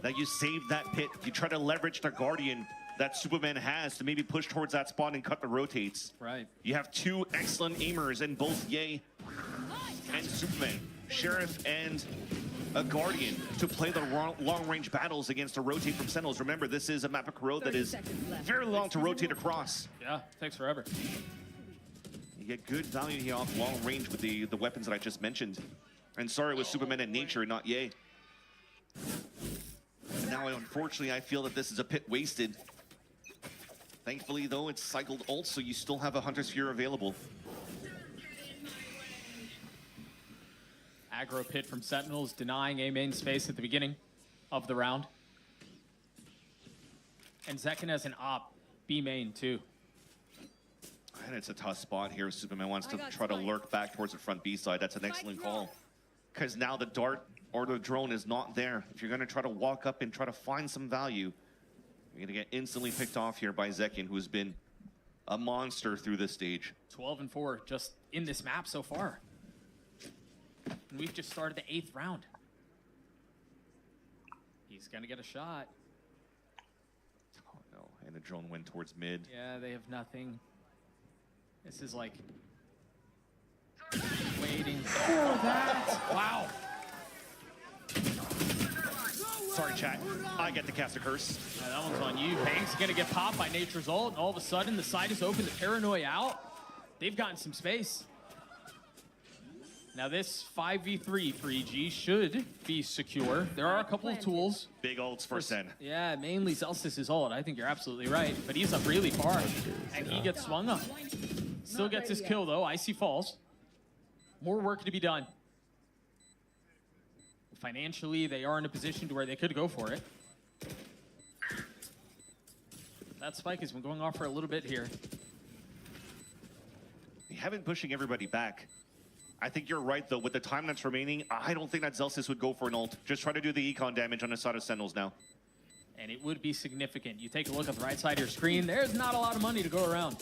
that you save that pit. You try to leverage the Guardian that Superman has to maybe push towards that spawn and cut the rotates. Right. You have two excellent aimers in both Ye and Superman, Sheriff and a Guardian to play the long-range battles against a rotate from Sentinels. Remember, this is a map of Corrode that is very long to rotate across. Yeah, takes forever. You get good value here off long range with the weapons that I just mentioned. And sorry, it was Superman and Nature, not Ye. And now, unfortunately, I feel that this is a pit wasted. Thankfully, though, it's cycled ult, so you still have a Hunter Sphere available. Aggro pit from Sentinels, denying A main space at the beginning of the round. And Zekin has an op, B main too. And it's a tough spot here. Superman wants to try to lurk back towards the front B side. That's an excellent call. Because now the dart or the drone is not there. If you're going to try to walk up and try to find some value, you're going to get instantly picked off here by Zekin, who's been a monster through this stage. 12-4 just in this map so far. And we've just started the 8th round. He's going to get a shot. Oh, no. And the drone went towards mid. Yeah, they have nothing. This is like waiting for that. Wow. Sorry, chat. I get the cast a curse. Yeah, that one's on you. Bang's going to get popped by Nature's ult, and all of a sudden the side is open to Paranoia out. They've gotten some space. Now this 5v3 for EG should be secure. There are a couple of tools. Big ults for Sen. Yeah, mainly Celsius' ult. I think you're absolutely right. But he's up really far, and he gets swung up. Still gets his kill, though. Icy falls. More work to be done. Financially, they are in a position to where they could go for it. That spike has been going off for a little bit here. They have been pushing everybody back. I think you're right, though. With the time that's remaining, I don't think that Celsius would go for an ult. Just try to do the econ damage on the side of Sentinels now. And it would be significant. You take a look at the right side of your screen. There's not a lot of money to go around.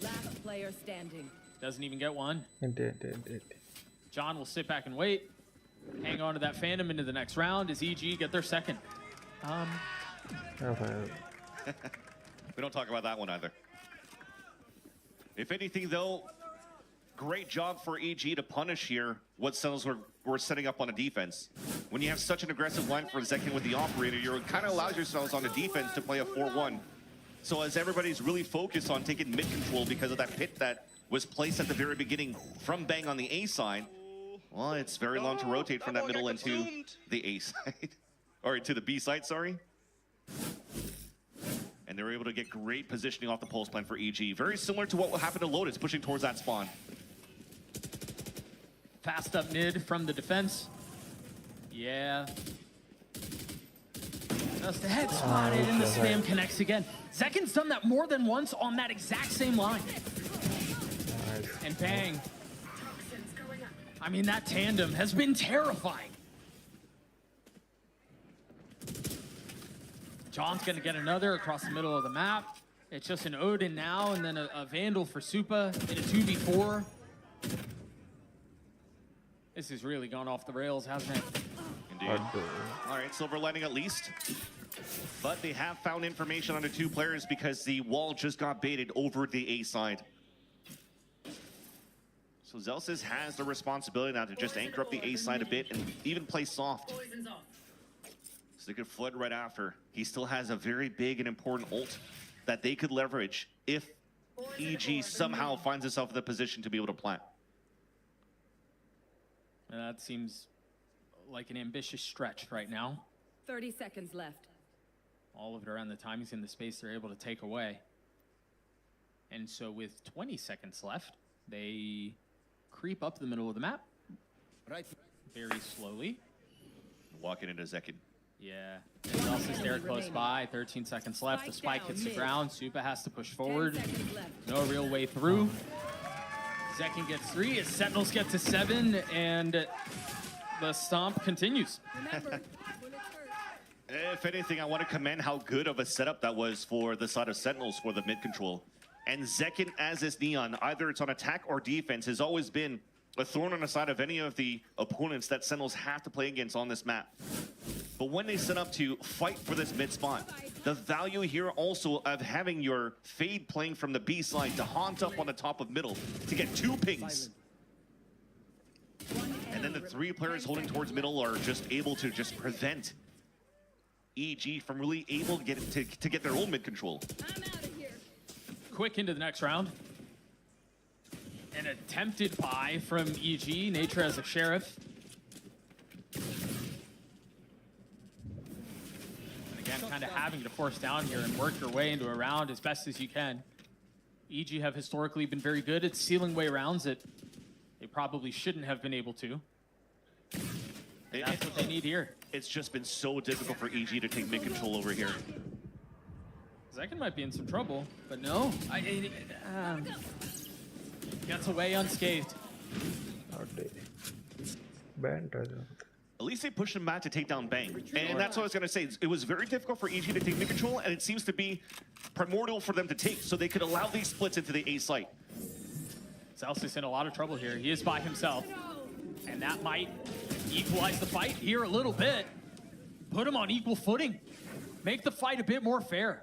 Last player standing. Doesn't even get one. Indeed. John will sit back and wait. Hang on to that Phantom into the next round as EG get their second. We don't talk about that one either. If anything, though, great job for EG to punish here what Sentinels were setting up on a defense. When you have such an aggressive line for Zekin with the operator, you kind of allows yourselves on the defense to play a 4-1. So as everybody's really focused on taking mid control because of that pit that was placed at the very beginning from Bang on the A side, well, it's very long to rotate from that middle into the A side. Or to the B side, sorry. And they were able to get great positioning off the pulse plan for EG. Very similar to what happened to Lotus, pushing towards that spawn. Fast up mid from the defense. Yeah. Just the head spotted and the spam connects again. Zekin's done that more than once on that exact same line. And Bang. I mean, that tandem has been terrifying. John's gonna get another across the middle of the map. It's just an Odin now and then a Vandal for Supa in a 2v4. This has really gone off the rails, hasn't it? Indeed. All right, silver lining at least. But they have found information on the two players because the wall just got baited over the A side. So Celsius has the responsibility now to just anchor up the A side a bit and even play soft. So they could flood right after. He still has a very big and important ult that they could leverage if EG somehow finds itself in the position to be able to plant. That seems like an ambitious stretch right now. 30 seconds left. All of it around the timings in the space they're able to take away. And so with 20 seconds left, they creep up the middle of the map. Right. Very slowly. Walking into Zekin. Yeah. Celsius there close by. 13 seconds left. The spike hits the ground. Supa has to push forward. No real way through. Zekin gets 3 as Sentinels get to 7, and the stomp continues. If anything, I want to commend how good of a setup that was for the side of Sentinels for the mid control. And Zekin as this Neon, either it's on attack or defense, has always been a thorn on the side of any of the opponents that Sentinels have to play against on this map. But when they set up to fight for this mid spot, the value here also of having your Fade playing from the B side to haunt up on the top of middle to get 2 pings. And then the 3 players holding towards middle are just able to just prevent EG from really able to get their own mid control. Quick into the next round. An attempted buy from EG. Nature as a sheriff. And again, kind of having to force down here and work your way into a round as best as you can. EG have historically been very good at sealing way rounds that they probably shouldn't have been able to. That's what they need here. It's just been so difficult for EG to take mid control over here. Zekken might be in some trouble, but no. Gets away unscathed. At least they pushed him back to take down Bang. And that's what I was going to say. It was very difficult for EG to take mid control, and it seems to be primordial for them to take, so they could allow these splits into the A site. Celsius in a lot of trouble here. He is by himself, and that might equalize the fight here a little bit. Put him on equal footing. Make the fight a bit more fair.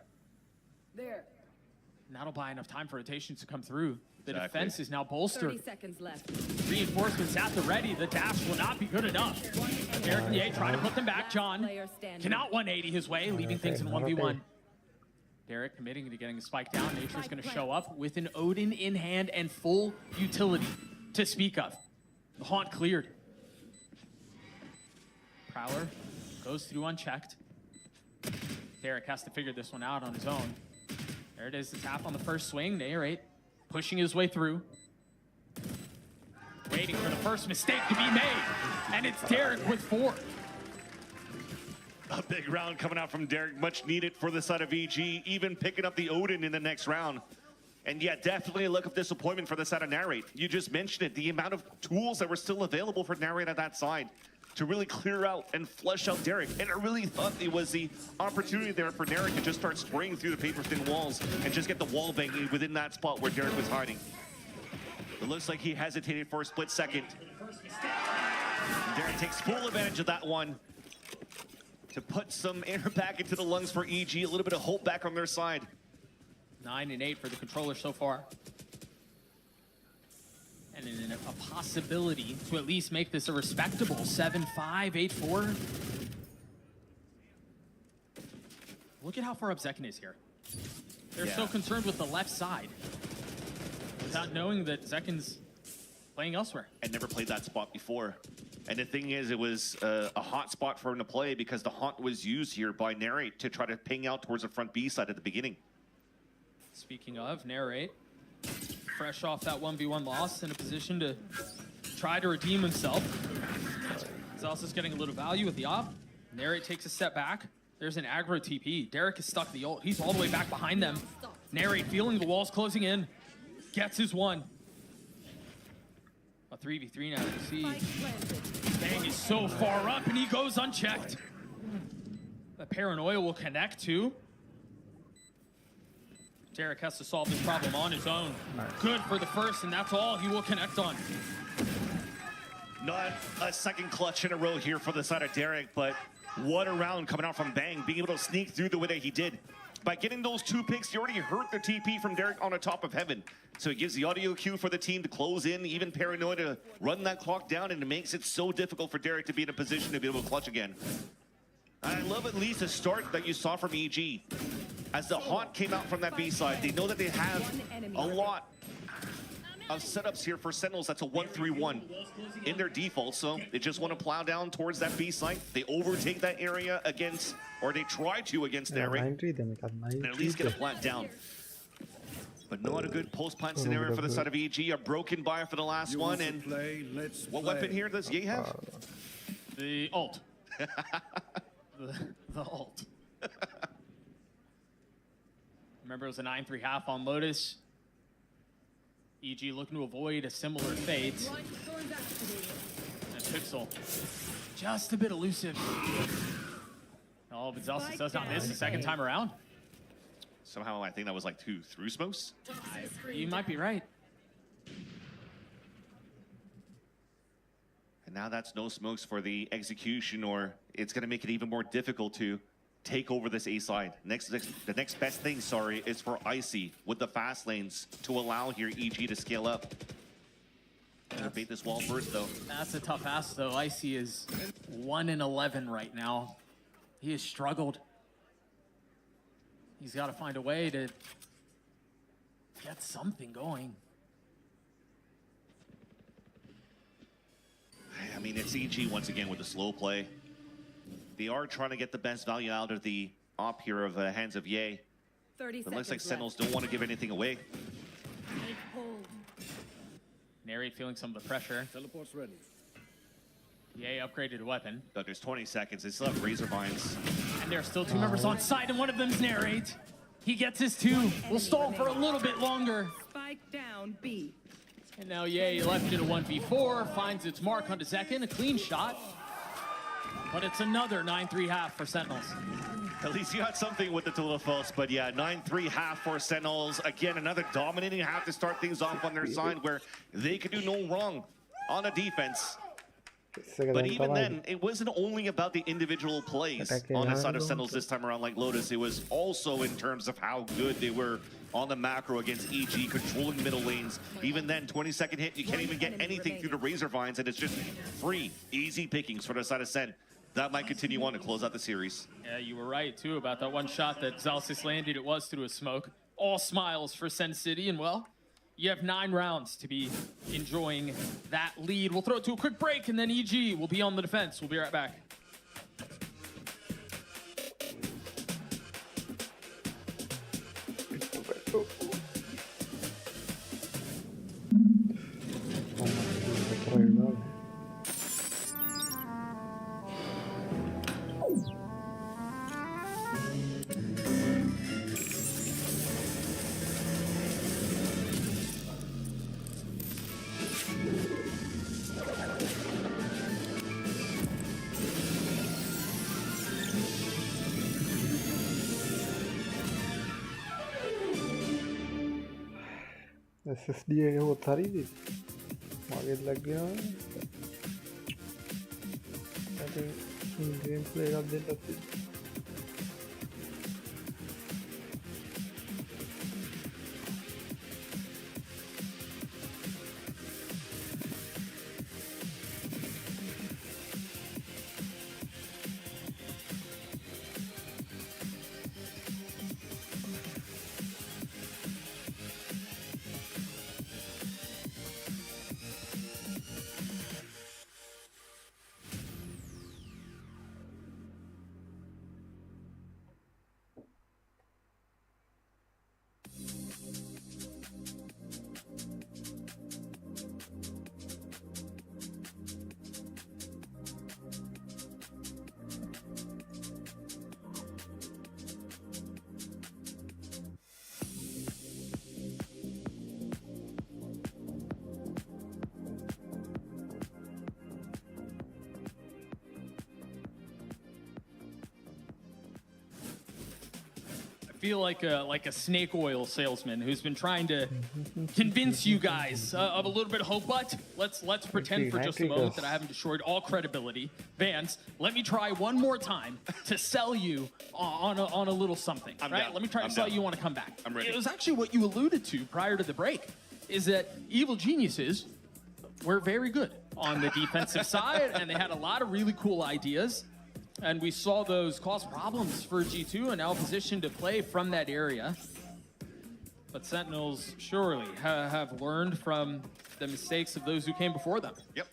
There. And that'll buy enough time for rotations to come through. The defense is now bolstered. 30 seconds left. Reinforcements at the ready. The dash will not be good enough. Derek and Ye trying to put them back. John cannot 180 his way, leaving things in 1v1. Derek committing to getting a spike down. Nature's going to show up with an Odin in hand and full utility to speak of. The haunt cleared. Prowler goes through unchecked. Derek has to figure this one out on his own. There it is, the tap on the first swing. Narrate pushing his way through. Waiting for the first mistake to be made. And it's Derek with 4. A big round coming out from Derek, much needed for the side of EG, even picking up the Odin in the next round. And yeah, definitely a look of disappointment for the side of Narrate. You just mentioned it, the amount of tools that were still available for Narrate at that side to really clear out and flush out Derek. And I really thought it was the opportunity there for Derek to just start spraying through the paper-thin walls and just get the wall banging within that spot where Derek was hiding. It looks like he hesitated for a split second. Derek takes full advantage of that one to put some air back into the lungs for EG, a little bit of hope back on their side. 9 and 8 for the controller so far. And in a possibility to at least make this a respectable 7-5, 8-4. Look at how far up Zekken is here. They're so concerned with the left side without knowing that Zekken's playing elsewhere. And never played that spot before. And the thing is, it was a hot spot for him to play because the haunt was used here by Narrate to try to ping out towards the front B side at the beginning. Speaking of, Narrate, fresh off that 1v1 loss, in a position to try to redeem himself. Celsius getting a little value with the op. Narrate takes a step back. There's an aggro TP. Derek is stuck the ult. He's all the way back behind them. Narrate feeling the walls closing in. Gets his one. A 3v3 now. You see, Bang is so far up and he goes unchecked. The paranoia will connect too. Derek has to solve this problem on his own. Good for the first, and that's all he will connect on. Not a second clutch in a row here for the side of Derek, but what a round coming out from Bang, being able to sneak through the way that he did. By getting those 2 picks, he already hurt the TP from Derek on the top of heaven. So it gives the audio cue for the team to close in, even Paranoid to run that clock down, and it makes it so difficult for Derek to be in a position to be able to clutch again. And I love at least the start that you saw from EG. As the haunt came out from that B side, they know that they have a lot of setups here for Sentinels. That's a 1-3-1 in their default, so they just want to plow down towards that B site. They overtake that area against, or they try to against Narrate, and at least get a plant down. But not a good post-plant scenario for the side of EG. A broken buy for the last one, and what weapon here does Ye have? The ult. the ult. Remember, it was a 9-3 half on Lotus. EG looking to avoid a similar fate. And Pixel, just a bit elusive. Oh, but Celsius does not miss the second time around. Somehow I think that was like 2 through smokes. You might be right. And now that's no smokes for the execution, or it's going to make it even more difficult to take over this A side. The next best thing, is for Icy with the fast lanes to allow here EG to scale up. Gonna bait this wall first, though. That's a tough ask, though. Icy is 1-11 right now. He has struggled. He's got to find a way to get something going. I mean, it's EG once again with the slow play. They are trying to get the best value out of the op here of the hands of Ye. 30 It looks like seconds Sentinels don't want to give anything away. Take hold. Narrate feeling some of the pressure. Teleport's ready. Ye upgraded a weapon. But there's 20 seconds. They still have Razor Vines. And there are still 2 members on site, and one of them's Narrate. He gets his 2. We'll stall for a little bit longer. Spike down B. And now Ye left in a 1v4, finds its mark on the second, a clean shot. But it's another 9-3 half for Sentinels. At least you had something with the Tulifos, but yeah, 9-3 half for Sentinels. Again, another dominating half to start things off on their side where they could do no wrong on a defense. But even then, it wasn't only about the individual plays on the side of Sentinels this time around like Lotus. It was also in terms of how good they were on the macro against EG, controlling middle lanes. Even then, 20-second hit, you can't even get anything through the Razor Vines, and it's just free, easy pickings for the side of SEN. That might continue on to close out the series. Yeah, you were right, too, about that one shot that Zalsis landed. It was through a smoke. All smiles for Sen City, and well, you have 9 rounds to be enjoying that lead. We'll throw it to a quick break, and then EG will be on the defense. We'll be right back. SSD එක හොත් හරිද මගෙත් ලැග්ගෙනවා ඉතින් game play එකක් දෙන්නත් තියෙනවා Feel like a snake oil salesman who's been trying to convince you guys of a little bit of hope, but let's pretend for just a moment that I haven't destroyed all credibility. Vance, let me try one more time to sell you on a little something. I'm right? down. Let me try to sell you on a comeback. I'm ready. It was actually what you alluded to prior to the break, is that Evil Geniuses were very good on the defensive side, and they had a lot of really cool ideas. And we saw those cause problems for G2 and now positioned to play from that area. But Sentinels surely have learned from the mistakes of those who came before them. Yep.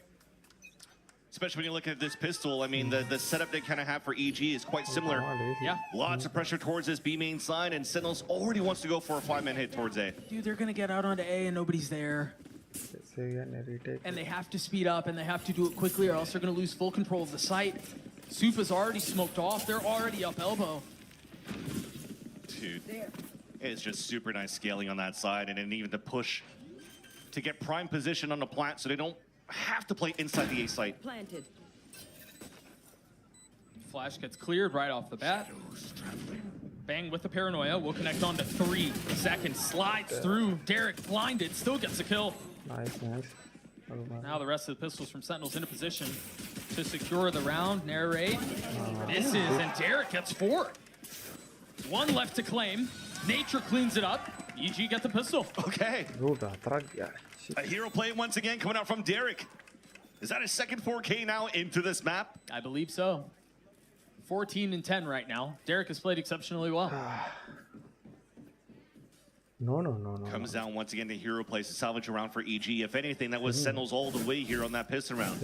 Especially when you look at this pistol, I mean, the setup they kind of have for EG is quite similar. Yeah. Lots of pressure towards this B main side, and Sentinels already wants to go for a 5-man hit towards A. Dude, they're going to get out onto A and nobody's there. And they have to speed up and they have to do it quickly or else they're going to lose full control of the site. Supa's already smoked off. They're already up elbow. Dude, it's just super nice scaling on that side, and then even the push to get prime position on the plant so they don't have to play inside the A site. Planted. Flash gets cleared right off the bat. Bang with the paranoia. We'll connect on to 3 seconds. Slides through. Derek blinded. Still gets a kill. Nice. Now the rest of the pistols from Sentinels in a position to secure the round. Narrate. Misses, and Derek gets 4. 1 left to claim. Nature cleans it up. EG get the pistol. Okay. A hero play once again coming out from Derek. Is that his second 4K now into this map? I believe so. 14 and 10 right now. Derek has played exceptionally well. No. Comes down once again to hero plays to salvage around for EG. If anything, that was Sentinels all the way here on that piston round.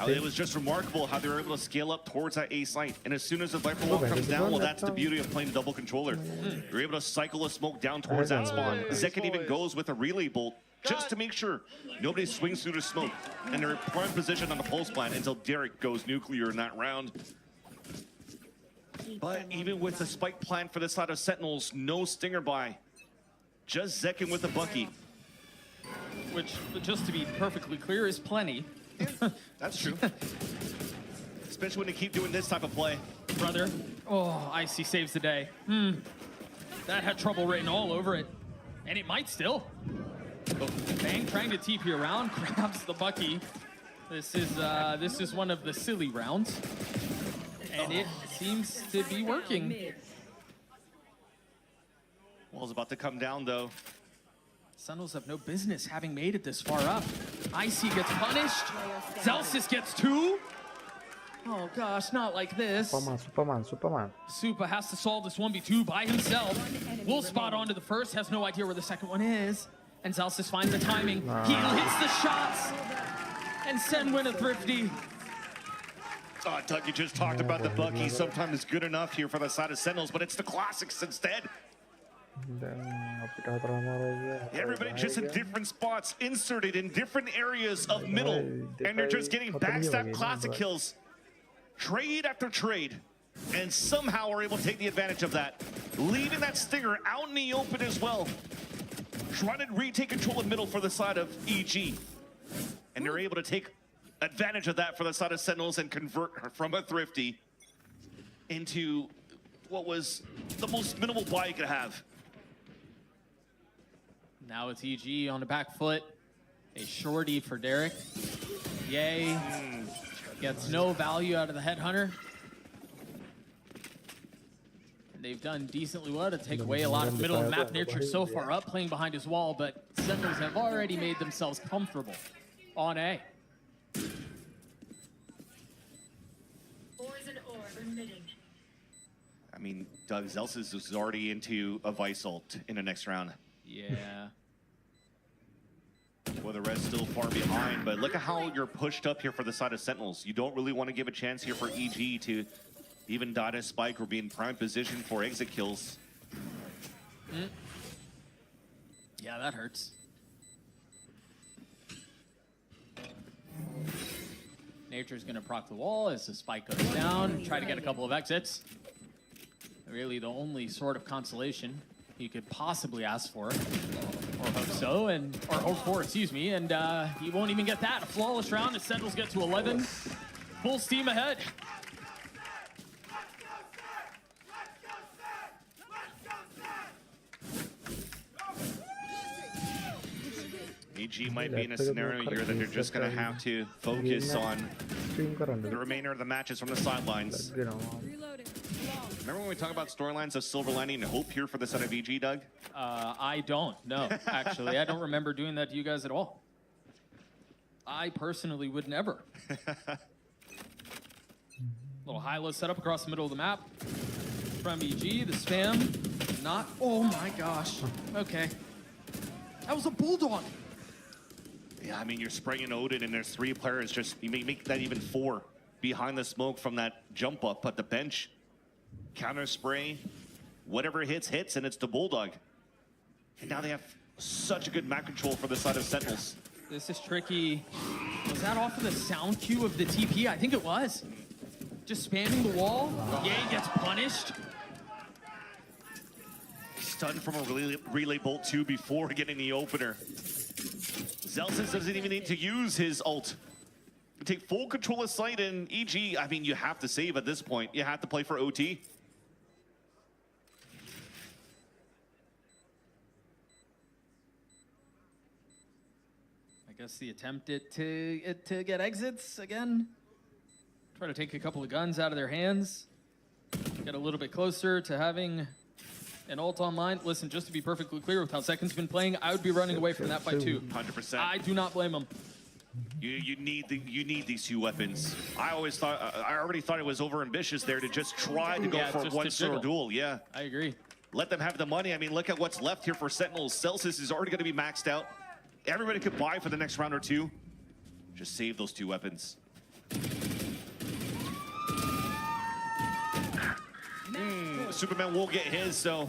It was just remarkable how they were able to scale up towards that A site. And as soon as the Viper Wall comes down, well, that's the beauty of playing double controller. You're able to cycle a smoke down towards that spawn. Zekin even goes with a relay bolt just to make sure nobody swings through the smoke. And they're in prime position on the pulse plant until Derek goes nuclear in that round. But even with the spike plan for this side of Sentinels, no stinger buy. Just Zekin with a Bucky. Which, just to be perfectly clear, is plenty. That's true. Especially when they keep doing this type of play. Brother. Oh, Icy saves the day. That had trouble written all over it. And it might still. Bang trying to TP around, grabs the Bucky. This is one of the silly rounds. And it seems to be working. Wall's about to come down, though. Sentinels have no business having made it this far up. Icy gets punished. Zelsis gets 2. Oh gosh, not like this. Superman. Supa has to solve this 1v2 by himself. Will spot onto the first, has no idea where the second one is. And Zelsis finds the timing. He hits the shots. And Sen win a thrifty. Oh, Doug, you just talked about the Bucky. Sometimes it's good enough here for the side of Sentinels, but it's the classics instead. Everybody just in different spots, inserted in different areas of middle, and they're just getting backstab classic kills, trade after trade, and somehow are able to take the advantage of that, leaving that stinger out in the open as well, trying to retake control of middle for the side of EG, and they're able to take advantage of that for the side of Sentinels and convert from a thrifty into what was the most minimal buy you could have. Now it's EG on the back foot. A shorty for Derek. Yay. Gets no value out of the headhunter. And they've done decently well to take away a lot of middle of map nature so far up, playing behind his wall, but Sentinels have already made themselves comfortable on A. I mean, Doug Zelsis is already into a Vice ult in the next round. Yeah. Well, the rest still far behind, but look at how you're pushed up here for the side of Sentinels. You don't really want to give a chance here for EG to even dot a spike or be in prime position for exit kills. Yeah, that hurts. Nature's gonna proc the wall as the spike goes down, try to get a couple of exits. Really the only sort of consolation you could possibly ask for, or hope so, or hope for, excuse me, and he won't even get that. A flawless round as Sentinels get to 11. Full steam ahead. EG might be in a scenario here that they're just going to have to focus on the remainder of the matches from the sidelines. Remember when we talk about storylines of silver lining and hope here for the set of EG, Doug? I don't, no, actually. I don't remember doing that to you guys at all. I personally would never. Little high-low setup across the middle of the map. From EG, the spam. Not, oh my gosh. Okay. That was a bulldog. Yeah, I mean, you're spraying Odin and there's 3 players. Just, you may make that even 4 behind the smoke from that jump up at the bench. Counter spray, whatever hits, and it's the bulldog. And now they have such a good map control for the side of Sentinels. This is tricky. Was that off of the sound cue of the TP? I think it was. Just spamming the wall. Yay gets punished. Stunned from a relay bolt 2 before getting the opener. Zelsis doesn't even need to use his ult. Take full control of site, and EG, I mean, you have to save at this point. You have to play for OT. I guess the attempt to get exits again. Try to take a couple of guns out of their hands. Get a little bit closer to having an ult online. Listen, just to be perfectly clear with how Zekin's been playing, I would be running away from that fight too. 100%. I do not blame him. You need these 2 weapons. I already thought it was over ambitious there to just try to go for one sort of duel. Yeah, I agree. let them have the money. I mean, look at what's left here for Sentinels. Celsius is already going to be maxed out. Everybody could buy for the next round or two. Just save those 2 weapons. Superman will get his, so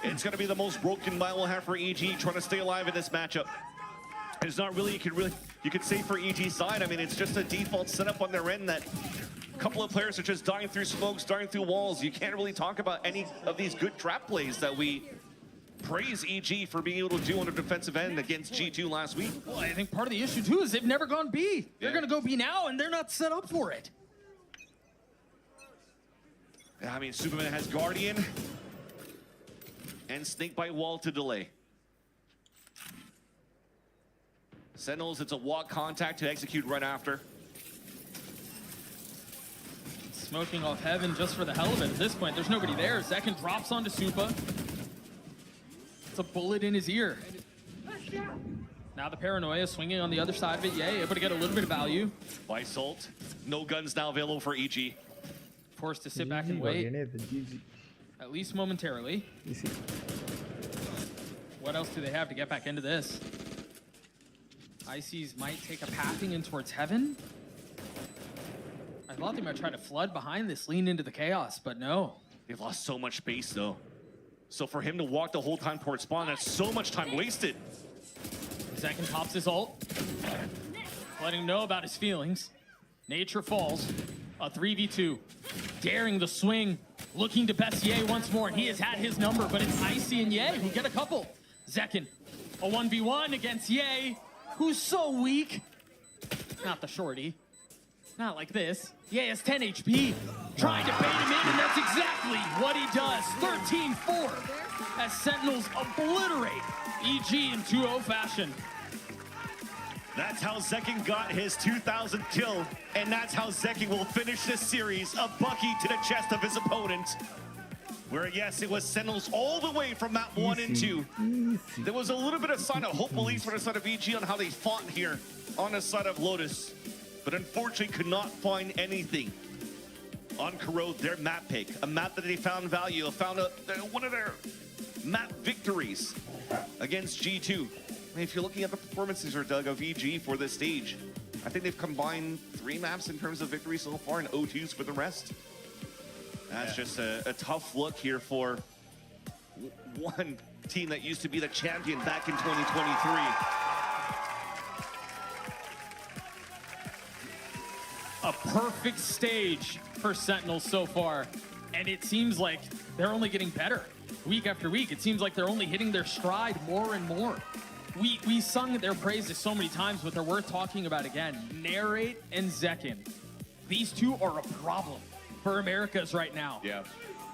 it's going to be the most broken buy we'll have for EG, trying to stay alive in this matchup. There's not really, you could say for EG's side, I mean, it's just a default setup on their end that a couple of players are just dying through smokes, dying through walls. You can't really talk about any of these good trap plays that we praise EG for being able to do on the defensive end against G2 last week. Well, I think part of the issue too is they've never gone B. They're going to go B now, and they're not set up for it. I mean, Superman has Guardian and Snakebite Wall to delay. Sentinels, it's a walk contact to execute right after. Smoking off Heaven just for the hell of it. At this point, there's nobody there. Second drops onto Supa. It's a bullet in his ear. Now the Paranoia swinging on the other side of it. Yeah, able to get a little bit of value. By Salt. No guns now available for EG. Forced to sit back and wait. At least momentarily. What else do they have to get back into this? Ices might take a pathing in towards Heaven. I thought they might try to flood behind this, lean into the chaos, but no. They've lost so much space, though. So for him to walk the whole time towards spawn, that's so much time wasted. Second pops his ult. Letting him know about his feelings. Nature falls. A 3v2. Daring the swing. Looking to best Ye once more. He has had his number, but it's Icy and Ye who get a couple. Zekin, a 1v1 against Ye, who's so weak. Not the shorty. Not like this. Ye has 10 HP. Trying to bait him in, and that's exactly what he does. 13-4 as Sentinels obliterate EG in 2-0 fashion. That's how Zekin got his 2,000th kill, and that's how Zekin will finish this series, a Bucky to the chest of his opponent. Where, yes, it was Sentinels all the way from map 1 and 2. There was a little bit of sign of hope, at least for the side of EG, on how they fought here on the side of Lotus, but unfortunately could not find anything on Corrode, their map pick, a map that they found value, found one of their map victories against G2. I mean, if you're looking at the performances, Doug, of EG for this stage, I think they've combined 3 maps in terms of victory so far and O2s for the rest. That's just a tough look here for one team that used to be the champion back in 2023. A perfect stage for Sentinels so far, and it seems like they're only getting better week after week. It seems like they're only hitting their stride more and more. We sung their praises so many times, but they're worth talking about again. Narrate and Zekin. These two are a problem for Americas right now. Yeah.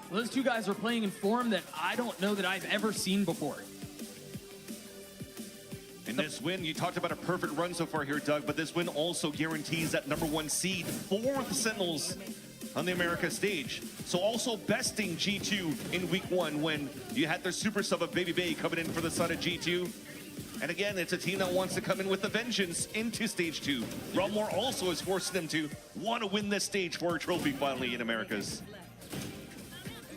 Those two guys are playing in form that I don't know that I've ever seen before. And this win, you talked about a perfect run so far here, Doug, but this win also guarantees that #1 seed for the Sentinels on the America stage. So also besting G2 in week 1 when you had their super sub of Baby Bay coming in for the side of G2. And again, it's a team that wants to come in with a vengeance into stage 2. Rummore also is forcing them to want to win this stage for a trophy finally in Americas.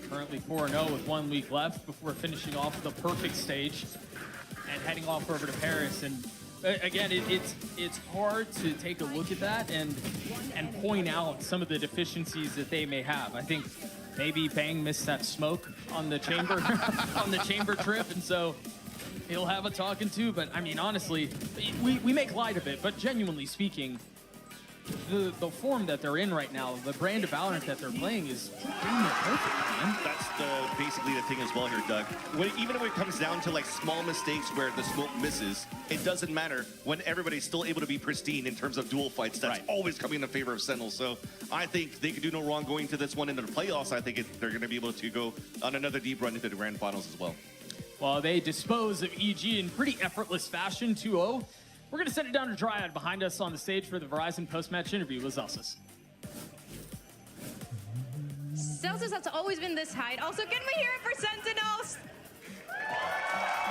Currently 4-0 with 1 week left before finishing off the perfect stage and heading off over to Paris. And again, it's hard to take a look at that and point out some of the deficiencies that they may have. I think maybe Bang missed that smoke on the chamber on the chamber trip, and so he'll have a talking to. But I mean, honestly, we make light of it, but genuinely speaking, the form that they're in right now, the brand of Valorant that they're playing is pretty much perfect, man. That's basically the thing as well here, Doug. Even when it comes down to like small mistakes where the smoke misses, it doesn't matter when everybody's still able to be pristine in terms of duel fights. That's always coming in favor of Sentinels. So I think they could do no wrong going to this one into the playoffs. I think they're going to be able to go on another deep run into the grand finals as well. Well, they dispose of EG in pretty effortless fashion, 2-0. We're going to send it down to Dryad behind us on the stage for the Verizon post-match interview with Celsius. Celsius has always been this high. Also, can we hear it for Sentinels?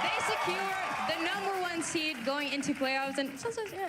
They secure the number 1 seed going into playoffs, and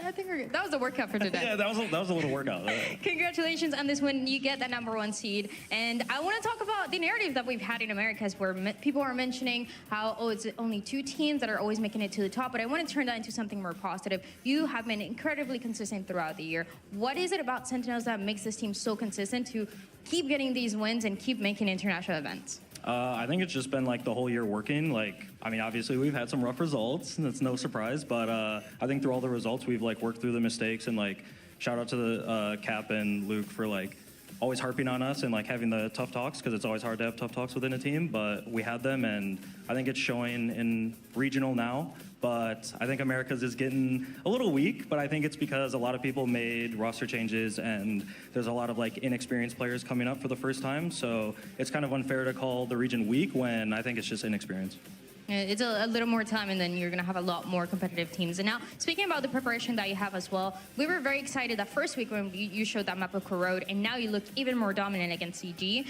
I think that was a workout for today. Yeah, that was a little workout. Congratulations on this win. You get that number 1 seed, and I want to talk about the narrative that we've had in Americas, where people are mentioning how it's only 2 teams that are always making it to the top. But I want to turn that into something more positive. You have been incredibly consistent throughout the year. What is it about Sentinels that makes this team so consistent to keep getting these wins and keep making international events? I think it's just been like the whole year working. Like, I mean, obviously we've had some rough results, and it's no surprise. But I think through all the results, we've like worked through the mistakes, and like shout out to the Cap and Luke for like always harping on us and like having the tough talks, because it's always hard to have tough talks within a team. But we had them, and I think it's showing in regional now. But I think Americas is getting a little weak, but I think it's because a lot of people made roster changes, and there's a lot of like inexperienced players coming up for the first time. So it's kind of unfair to call the region weak when I think it's just inexperience. It's a little more time, and then you're going to have a lot more competitive teams. And now, speaking about the preparation that you have as well, we were very excited that first week when you showed that map of Corrode, and now you look even more dominant against CG.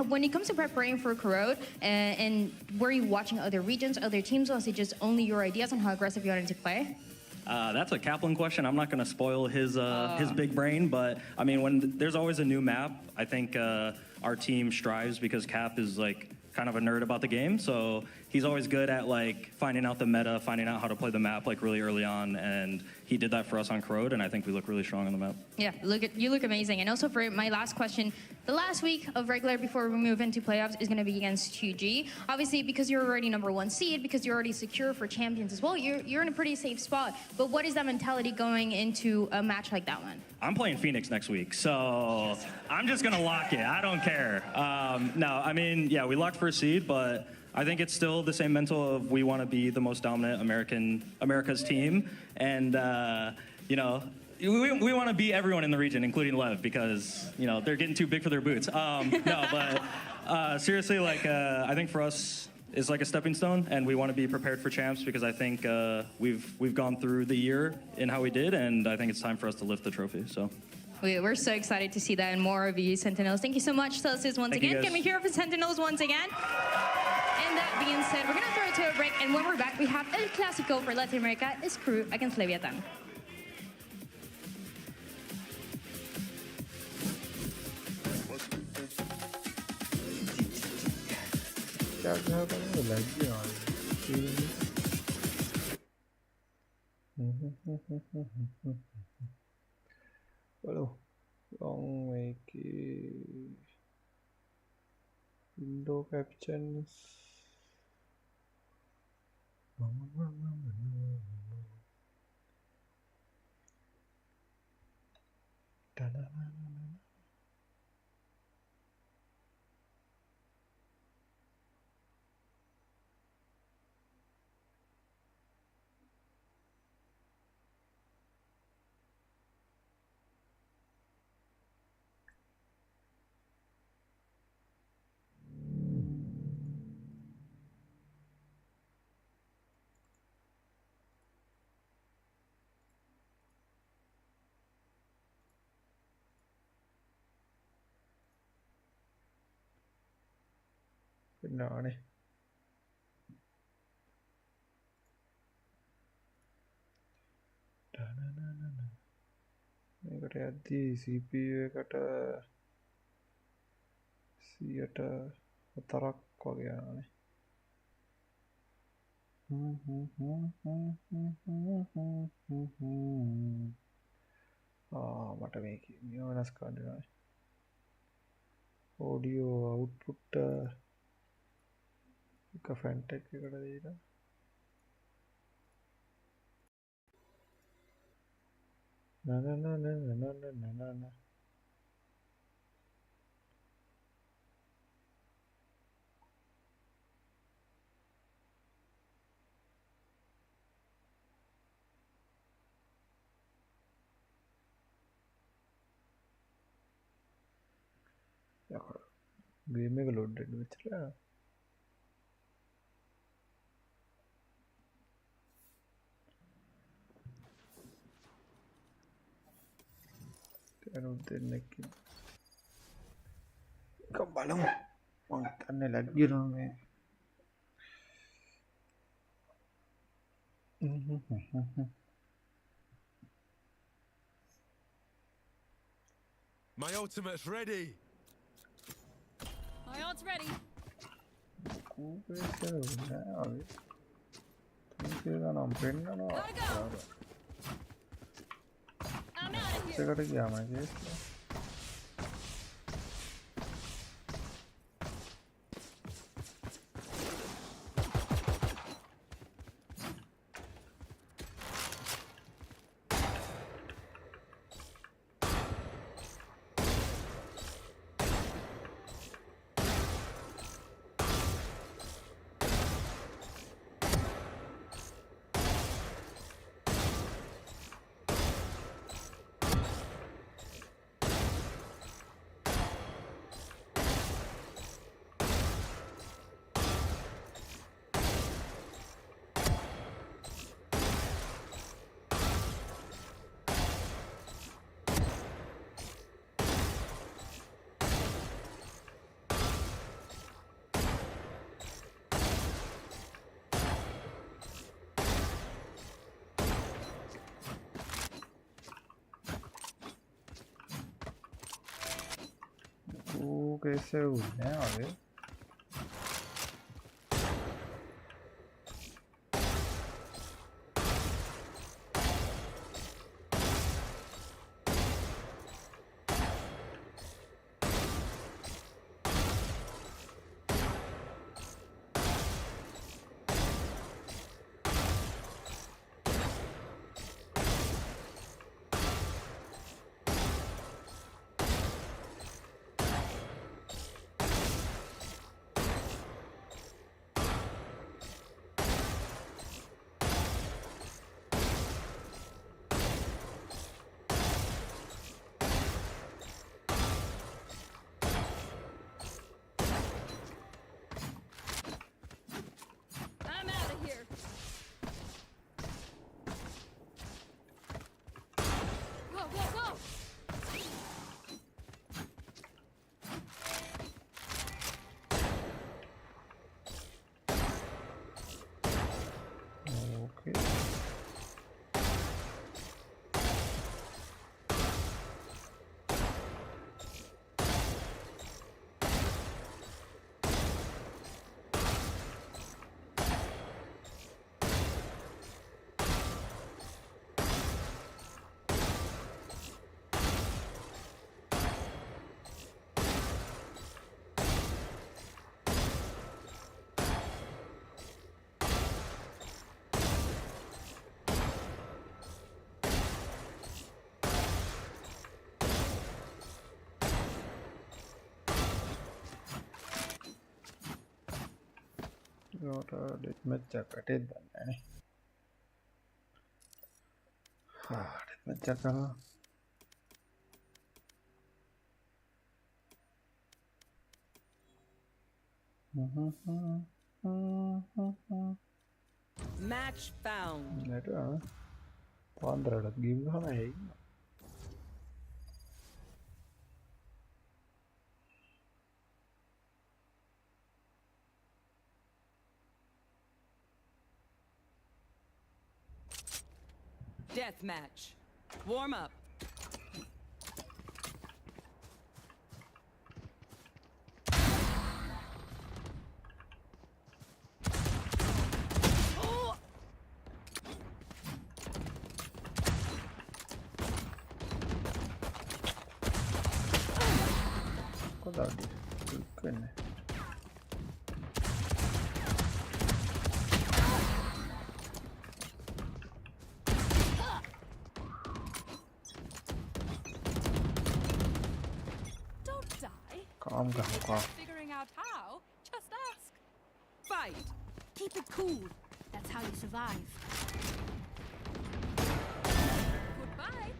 When it comes to preparing for Corrode, and were you watching other regions, other teams, or was it just only your ideas on how aggressive you wanted to play? That's a Kaplan question. I'm not going to spoil his big brain, but I mean, when there's always a new map, I think our team strives because Cap is like kind of a nerd about the game, so he's always good at like finding out the meta, finding out how to play the map like really early on, and he did that for us on Corrode, and I think we look really strong on the map. Yeah, you look amazing. And also for my last question, the last week of regular before we move into playoffs is going to be against 2G. Obviously, because you're already number 1 seed, because you're already secure for champions as well, you're in a pretty safe spot. But what is that mentality going into a match like that one? I'm playing Phoenix next week, so I'm just gonna lock it. I don't care. No, I mean, yeah, we locked first seed, but I think it's still the same mental of we want to be the most dominant America's team, and you know, we want to beat everyone in the region, including Lev, because you know they're getting too big for their boots. No, but seriously, like I think for us is like a stepping stone, and we want to be prepared for champs, because I think we've gone through the year in how we did, and I think it's time for us to lift the trophy. So. We're so excited to see that and more of you, Sentinels. Thank you so much, Celsius, once again. Can we hear from Sentinels once again? And that being said, we're going to throw it to a break, and when we're back, we have El Clásico for Latin America, is Crew against Leviathan. Waduh, long make window captions. Nah, මේකට යද්දී CPU එකට 104ක් වගේ යනවානේ. මට මේක නියම වෙනස් කරන්න වෙනවා. audio output එක Fantech එකට දීලා na. Game එක loaded වෙච්චලා අනුත් දෙන්නෙක් එක බලමු මං හිතන්නේ ලැග් වෙනවා මේ My ultimate's ready. My ult's ready. I'm out of here. कैसे हुए हैं आगे I'm out of here. Go, go, go. Okay deathmatch කටෙද්දන්නේ deathmatch කරනවා Match found. නේද පාන්දරට ගේම් ගහනවා ඒ Death match. Warm up. කොදාද වෙන්නේ calm down, calm. Figuring out how? Just ask. Fight. Keep it cool. That's how you survive. Goodbye.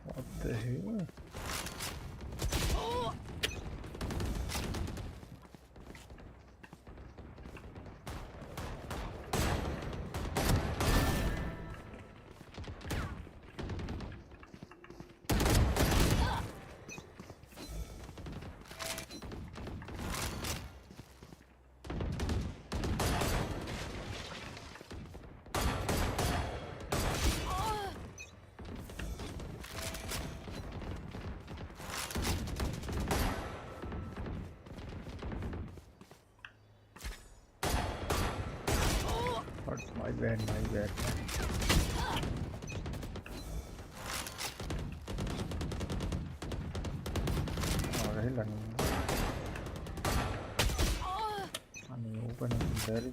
What the hell? My bad. Đấy là anh open there.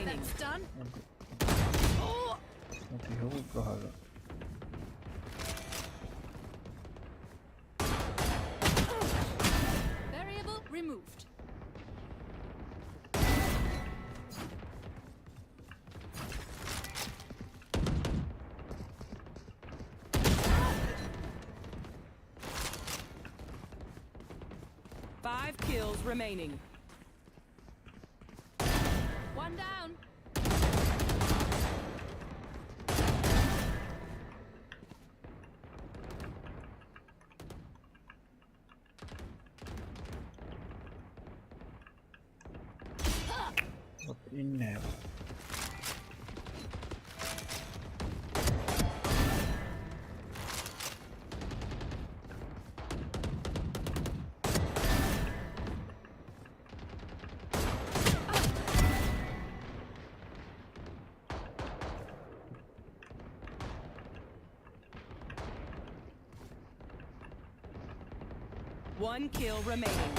That's done. Thì hữu cơ hội rồi. Variable removed. Five kills remaining. One down. In now. One kill remaining.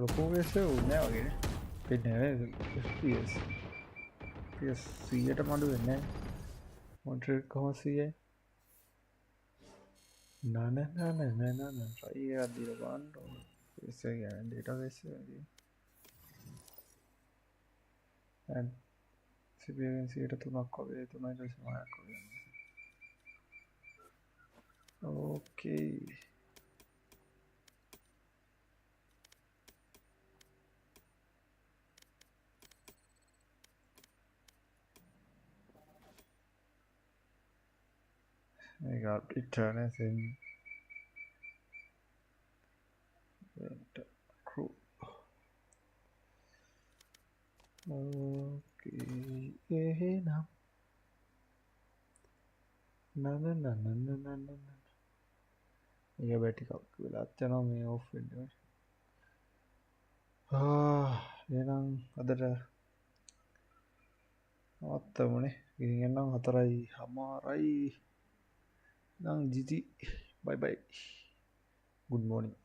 Lo puedo hacer una vez. പിന്നെ PS സിയുടെ മടു തന്നെ motor കോസിയെ നാന try ചെയ്യാതിരുവാണ്ടോ database സിയുടെ തുണക്കോവേ okay I got eternal in crew. Okay, now. No. Yeah, better go. We'll have to know me off in there. Other. What the money? Getting along, Hatarai, Hamarai. Nang GG. Bye. Good morning.